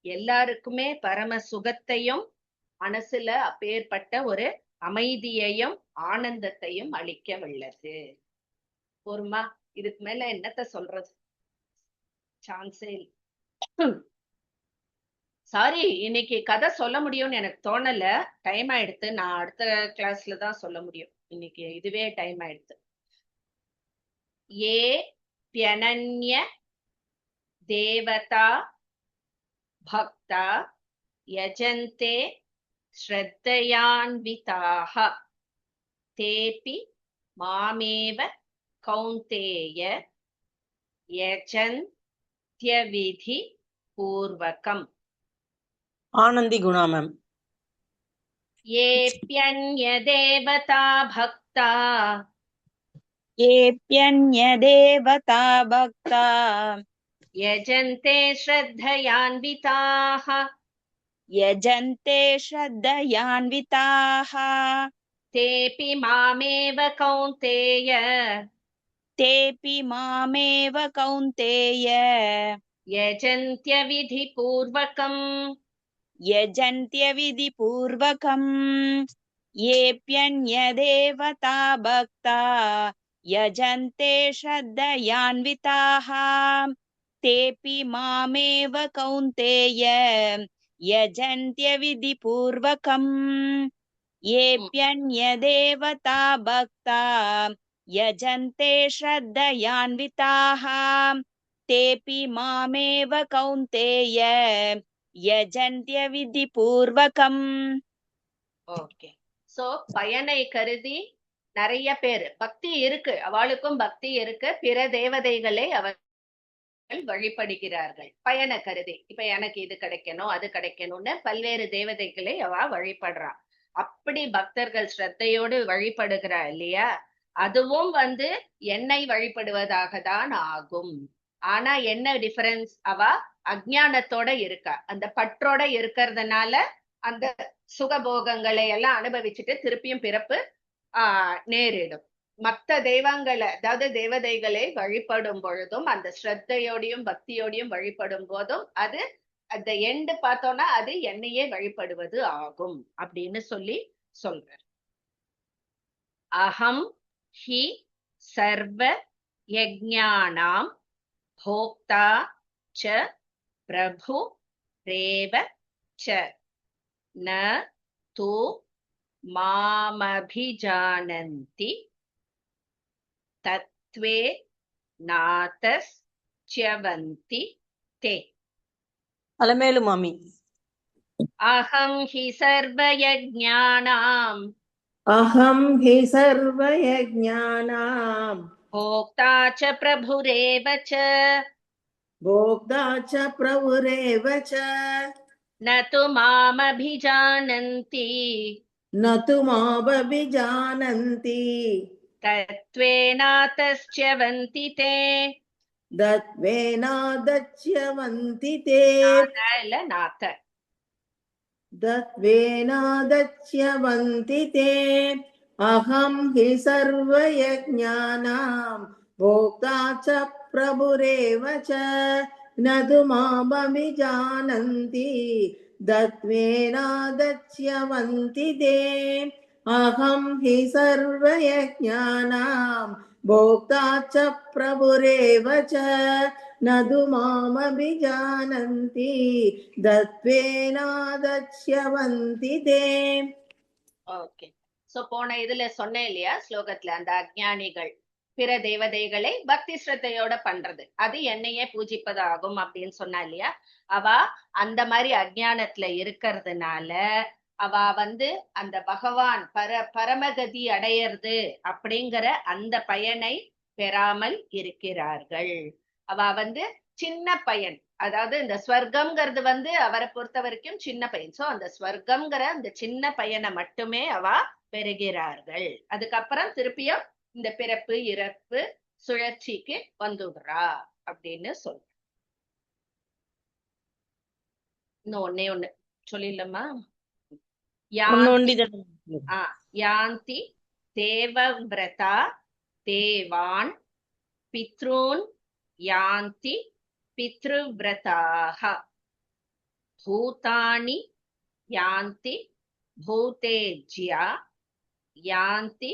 எல்லாருக்குமே பரம சுகத்தையும் மனசுல அப்பேற்பட்ட ஒரு அமைதியையும் ஆனந்தத்தையும் அளிக்க வல்லது. போருமா, இதுக்கு மேல என்னத்த சொல்றது, சான்ஸே இல்லை. சாரி, இன்னைக்கு கதை சொல்ல முடியும்னு எனக்கு தோணல, டைம் ஆயிடுத்து. நான் அடுத்த கிளாஸ்ல தான் சொல்ல முடியும், இன்னைக்கு இதுவே டைம் ஆயிடுத்து. ஏ ப்யனன்ய தேவதா பக்தா யஜந்தே ஸ்ரத்தயான்விதாஹ தேபி மாமேவ கௌந்தேய யஜந்த்யவிதி பூர்வகம். ஆனந்தி குணா மேம். ஏப்யன்ய தேவதா பக்தா ஏப்யன்ய தேவதா பக்தா யஜந்தே ஸ்ரத்தயான்விதாஹ யஜந்தே ஸ்ரத்தயான்விதாஹ தேபி மாமேவ கௌந்தேய தேபி மாமேவ கௌந்தேய யஜந்த்யவிதி பூர்வகம் யஜந்த்யவிதி பூர்வகம். ஏப்யன்ய தேவதா பக்தா யஜந்தே ஸ்ரத்தயான்விதாஹ தேபி மாமேவ கௌந்தேய யஜந்த்யவிதி பூர்வகம். ஏப்யன்ய தேவதா பக்தா யஜந்தே ஸ்ரத்தயான்விதாஹ தேபி மாமேவ கௌந்தேய யஜந்த்யவிதி பூர்வகம். ஓகே. சோ பயனை கருதி நிறைய பேர் பக்தி இருக்கு, அவளுக்கும் பக்தி இருக்கு, பிற தேவதைகளை அவர்கள் வழிபடுகிறார்கள் பயனை கருதி. இப்ப எனக்கு இது கிடைக்கணும் அது கிடைக்கணும்னு பல்வேறு தேவதைகளை அவ வழிபடுறா. அப்படி பக்தர்கள் ஸ்ரத்தையோடு வழிபடுகிறா இல்லையா, அதுவும் என்னை வழிபடுவதாக தான் ஆகும். ஆனா என்ன டிஃபரன்ஸ், அவ அஜ்ஞானத்தோட இருக்கா, அந்த பற்றோட இருக்கிறதுனால அந்த சுகபோகங்களை எல்லாம் அனுபவிச்சுட்டு திருப்பியும் பிறப்பு நேரிடும். மற்ற தெய்வங்களை, அதாவது தேவதைகளை வழிபடும் பொழுதும் அந்த ஸ்ரத்தையோடையும் பக்தியோடையும் வழிபடும் போதும் அது அந்த எண்டு பார்த்தோம்னா அது என்னையே வழிபடுவது ஆகும் அப்படின்னு சொல்றார். அகம் ஹி சர்வ யஜ்ஞானாம் போக்தா ச பிரபு ரேவ ச ந து மாமபிஜானந்தி தத்வே நாதஸ்ச்யவந்தி தே. அலமேலு மாமி. அகம் ஹி சர்வயஜ்ஞானாம் அகம் ஹி சர்வயஜ்ஞானாம் போக்தா ச பிரபுரேவ ச போக்தா ச பிரபுரேவ ச ந து மாமபிஜானந்தி தத்வேனாதஸ்ச்யவந்தி தே. தத்வேனாதச்யவந்தி தே. இல்ல நாத. தத்வேனாதச்யவந்தி தே. அகம் ஹி சர்வயஜ்ஞானாம் भोक्ता च प्रभुरेव च न तु मामभिजानन्ति दत्वेनादच्यवन्ति ते अहं हि सर्वयज्ञानां भोक्ता च प्रभुरेव च न तु मामभिजानन्ति दत्वेनादच्यवन्ति ते. ஓகே. சோ போன இதுல சொன்னேன் இல்லையா ஸ்லோகத்துல, அந்த அஜ்ஞானிகள் பிற தேவதைகளை பக்தி ஸ்ரத்தையோட பண்றது அது என்னையே பூஜிப்பது ஆகும் அப்படின்னு சொன்னா இல்லையா. அவ அந்த மாதிரி அஜ்ஞானத்துல இருக்கிறதுனால அவ அந்த பகவான் பரமகதி அடையிறது அப்படிங்கிற அந்த பயனை பெறாமல் இருக்கிறார்கள். அவ சின்ன பயன், அதாவது இந்த ஸ்வர்க்கம்ங்கிறது அவரை பொறுத்த வரைக்கும் சின்ன பையன். சோ அந்த ஸ்வர்க்கம்ங்கிற அந்த சின்ன பையனை மட்டுமே அவ பெறுகிறார்கள். அதுக்கப்புறம் திருப்பியும் இந்த பிறப்பு இறப்பு சுழற்சிக்கு வந்துடுறா அப்படின்னு சொல்ற. இன்னும் ஒன்னே ஒண்ணு சொல்லிடலாமா? யாந்தி தேவவ்ரதா தேவான் பித்ரூன் யாந்தி பித்ருவ்ரதாக பூதானி யாந்தி பூதேஜ்யா யாந்தி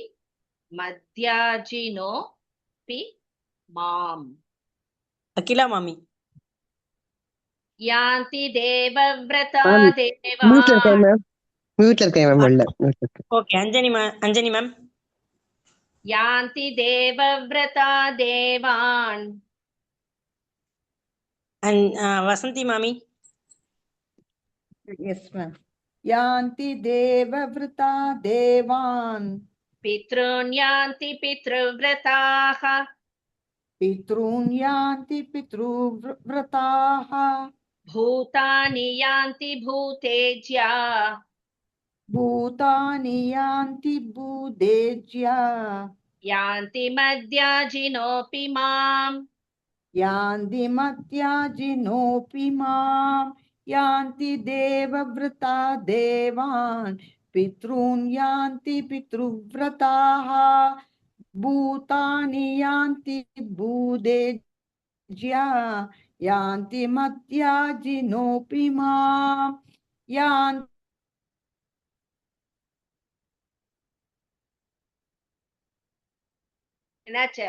மத்யாஜினோ பி மாம். அகிலா மாமி. யாந்தி தேவவ்ரதா தேவான். ஓகே. அஞ்சனி மேம். யாந்தி தேவவ்ரதா தேவான். வசந்தி மாமி. Yes ma'am. யாந்தி தேவவ்ரதா தேவான். பித்ருன் யாந்தி பித்ருவ்ரதாக. பித்ருன் யாந்தி பித்ருவ்ரதாக. பூதானி யாந்தி பூதேஜ்யா. பூதானி யாந்தி பூதேஜ்யா. யாந்தி மத்யாஜினோபி மாம். யாந்தி மத்யாஜினோபி மாம். யாந்தி தேவவ்ரதா தேவான். பித்ருன் யாந்தி பித்ருவ்ரதாக. பூதானி யாந்தி பூதேஜ்யா. யாந்தி மத்யாஜினோபி மாம். யாந்தி என்னாச்சு?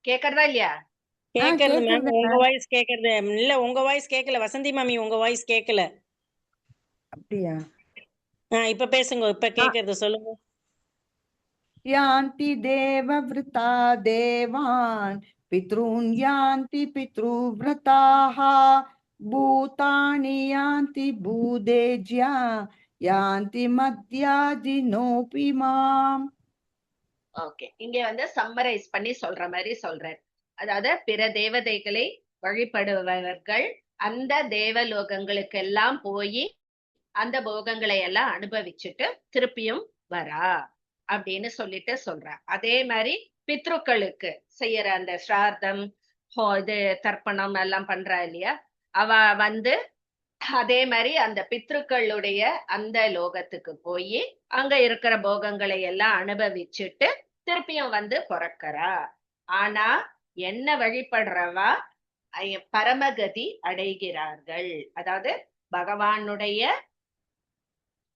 கேக்குறதா இல்லையா? கேக்குறது மேம். உங்க வாய்ஸ் கேக்குறது இல்ல. உங்க வாய்ஸ் கேட்கல வசந்தி மாமி. உங்க வாய்ஸ் கேட்கல. அப்படியா? இப்ப பேசுங்க. இப்ப கேக்குறது சொல்லுங்க. யாந்தி தேவவ்ரதா தேவான். பித்ருன் யாந்தி பித்ருவ்ரதாக. பூதானி யாந்தி பூதேஜ்யா. யாந்தி மத்யாஜினோபி மாம். ஓகே. இங்க சம்மரைஸ் பண்ணி சொல்ற மாதிரி சொல்றேன். அதாவது பிற தேவதைகளை வழிபடுபவர்கள் அந்த தேவலோகங்களுக்கு எல்லாம் போய் அந்த போகங்களை எல்லாம் அனுபவிச்சுட்டு திருப்பியும் வரா அப்படின்னு சொல்லிட்டு சொல்ற. அதே மாதிரி பித்ருக்களுக்கு செய்யற அந்த ஸ்ரார்த்தம் இது தர்ப்பணம் எல்லாம் பண்றா இல்லையா, அவ அதே மாதிரி அந்த பித்ருக்களுடைய அந்த லோகத்துக்கு போய் அங்க இருக்கிற போகங்களை எல்லாம் அனுபவிச்சுட்டு திருப்பியும் பிறக்கிறா. ஆனா என்ன வழிபடுறவா பரமகதி அடைகிறார்கள். அதாவது பகவானுடைய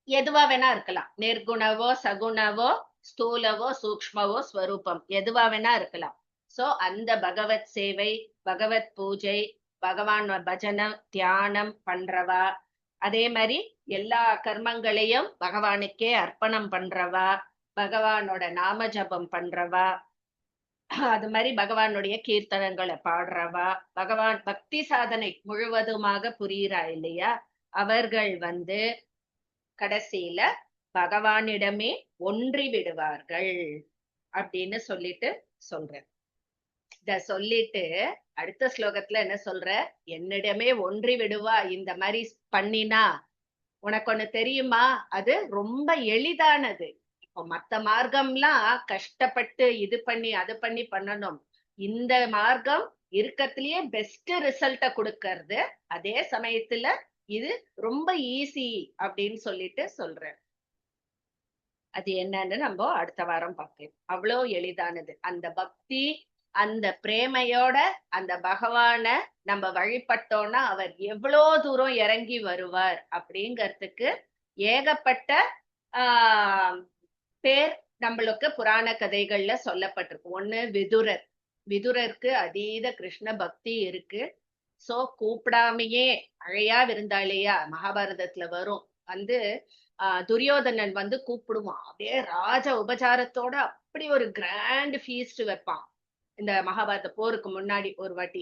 எதுவா வேணா இருக்கலாம், நிர்குணவோ சகுணவோ ஸ்தூலவோ சூக்ஷ்மவோ ஸ்வரூபம் எதுவா வேணா இருக்கலாம். சோ அந்த பகவத் சேவை, பகவத் பூஜை, பகவான் பஜனம் தியானம் பண்றவா, அதே மாதிரி எல்லா கர்மங்களையும் பகவானுக்கே அர்ப்பணம் பண்றவா, பகவானோட நாம ஜபம் பண்றவா, அது மாதிரி பகவானுடைய கீர்த்தனங்களை பாடுறவா, பகவான் பக்தி சாதனை முழுவதுமாக புரியுறா இல்லையா, அவர்கள் கடைசியில பகவானிடமே ஒன்றி விடுவார்கள் அப்படின்னு சொல்லிட்டு சொல்ற. இத சொல்லிட்டு அடுத்த ஸ்லோகத்துல என்ன சொல்ற, என்னிடமே ஒன்றி விடுவா இந்த மாதிரி பண்ணினா. உனக்கு ஒண்ணு தெரியுமா, அது ரொம்ப எளிதானது. இப்போ மத்த மார்க்கம்லாம் கஷ்டப்பட்டு இது பண்ணி அது பண்ணி பண்ணணும். இந்த மார்க்கம் இருக்கறதுலயே பெஸ்ட் ரிசல்ட்ட கொடுக்கறது. அதே சமயத்துல இது ரொம்ப ஈஸி அப்படின்னு சொல்லிட்டு சொல்றேன். அது என்னன்னு நம்ம அடுத்த வாரம் பார்க்கலாம். அவ்வளோ எளிதானது. அந்த பக்தி, அந்த பிரேமையோட அந்த பகவான நம்ம வழிபட்டோம்னா அவர் எவ்வளோ தூரம் இறங்கி வருவார் அப்படிங்கறதுக்கு ஏகப்பட்ட ஆஹ் பேர் நம்மளுக்கு புராண கதைகள்ல சொல்லப்பட்டிருக்கு. ஒண்ணு விதுரர். விதுரருக்கு அதீத கிருஷ்ண பக்தி இருக்கு. சோ கூப்பிடாமையே அழையா விருந்தாளியா மகாபாரதத்துல வரும். வந்து துரியோதனன் வந்து கூப்பிடுவான். அப்படியே ராஜ உபச்சாரத்தோட அப்படி ஒரு கிராண்ட் ஃபீஸ்ட் வைப்பான். இந்த மகாபாரத போருக்கு முன்னாடி ஒரு வாட்டி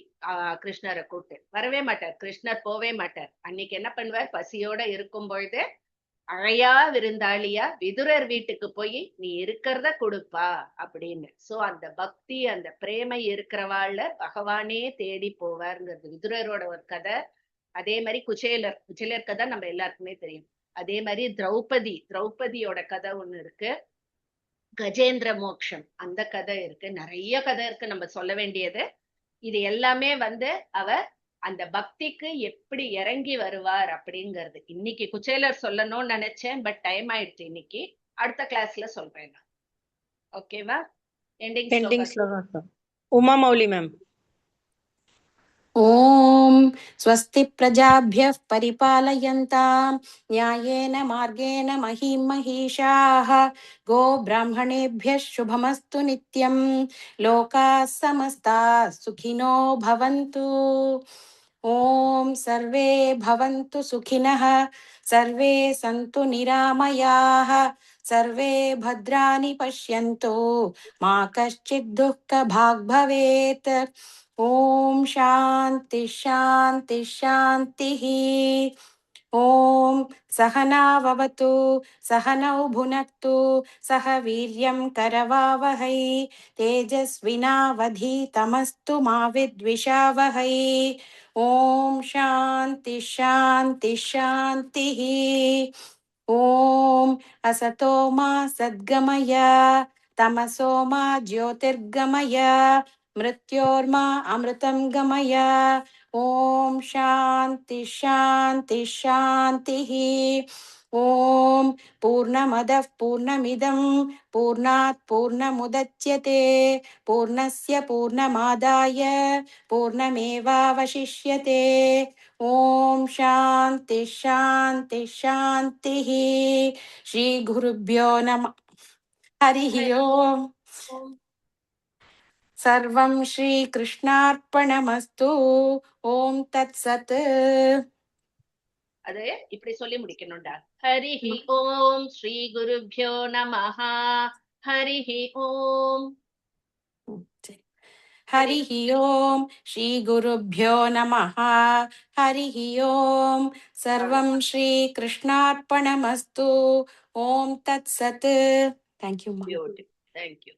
கிருஷ்ணரை கூப்பிட்டு வரவே மாட்டார். கிருஷ்ணர் போவே மாட்டார். அன்னைக்கு என்ன பண்ணுவார், பசியோட இருக்கும் பொழுது அழையா விருந்தாளியா விதுரர் வீட்டுக்கு போய் நீ இருக்கிறத கொடுப்பா அப்படின்னு. சோ அந்த பக்தி அந்த பிரேமை இருக்கிறவாள்ல பகவானே தேடி போவாருங்கிறது விதுரரோட ஒரு கதை. அதே மாதிரி குச்சேலர் கதை நம்ம எல்லாருக்குமே தெரியும். அதே மாதிரி திரௌபதியோட கதை ஒண்ணு இருக்கு. கஜேந்திர மோக்ஷம் அந்த கதை இருக்கு. நிறைய கதை இருக்கு நம்ம சொல்ல வேண்டியது. இது எல்லாமே வந்து அவர் அந்த பக்திக்கு எப்படி இறங்கி வருவார் அப்படிங்கிறது இன்னைக்கு குச்சேலர் சொல்லணும்னு நினைச்சேன். பட் டைம் ஆயிடுச்சு. இன்னைக்கு அடுத்த கிளாஸ்ல சொல்றேன். ஓகேவா? எண்டிங் ஸ்லோகம் உமா மௌலி மேம். ॐ स्वस्ति प्रजाभ्यः परिपालयन्तां न्यायेन मार्गेण महीं महिषाः गोब्राह्मणेभ्यः शुभमस्तु नित्यं लोकाः समस्ताः सुखिनो भवन्तु। ॐ सर्वे भवन्तु सुखिनः, सर्वे सन्तु निरामयाः, सर्वे भद्राणि पश्यन्तु, मा कश्चित् दुःखभाग् भवेत्। ॐ शान्ति शान्ति शान्तिः। ॐ सहनाववतु सहनौ भुनक्तु सह वीर्यं करवावहै तेजस्विनावधीतमस्तु मा विद्विषावहै। ॐ शान्ति शान्ति शान्तिः। ॐ असतो मा सद्गमय तमसो मा ज्योतिर्गमय मृत्योर्मा अमृतं गमय। ॐ शान्ति शान्ति शान्तिः। ॐ पूर्णमदः पूर्णमिदं पूर्णात् पूर्णमुदच्यते पूर्णस्य पूर्णमादाय पूर्णमेवावशिष्यते। ॐ शान्ति शान्ति शान्तिः। श्रीगुरुभ्यो नमः। हरिः ओम्। सर्वं श्रीकृष्णार्पणमस्तु। ॐ तत्सत्। அது இப்படி சொல்லி முடிக்கணும்டா. ஹரிஹி ஓம் ஸ்ரீ குருப்யோ நமஹ. ஹரிஹி ஓம். हरिः ओम् श्रीगुरुभ्यो नमः। हरिः ओम् सर्वं श्रीकृष्णार्पणमस्तु। ॐ तत्सत्। Thank you. Beautiful. Thank you.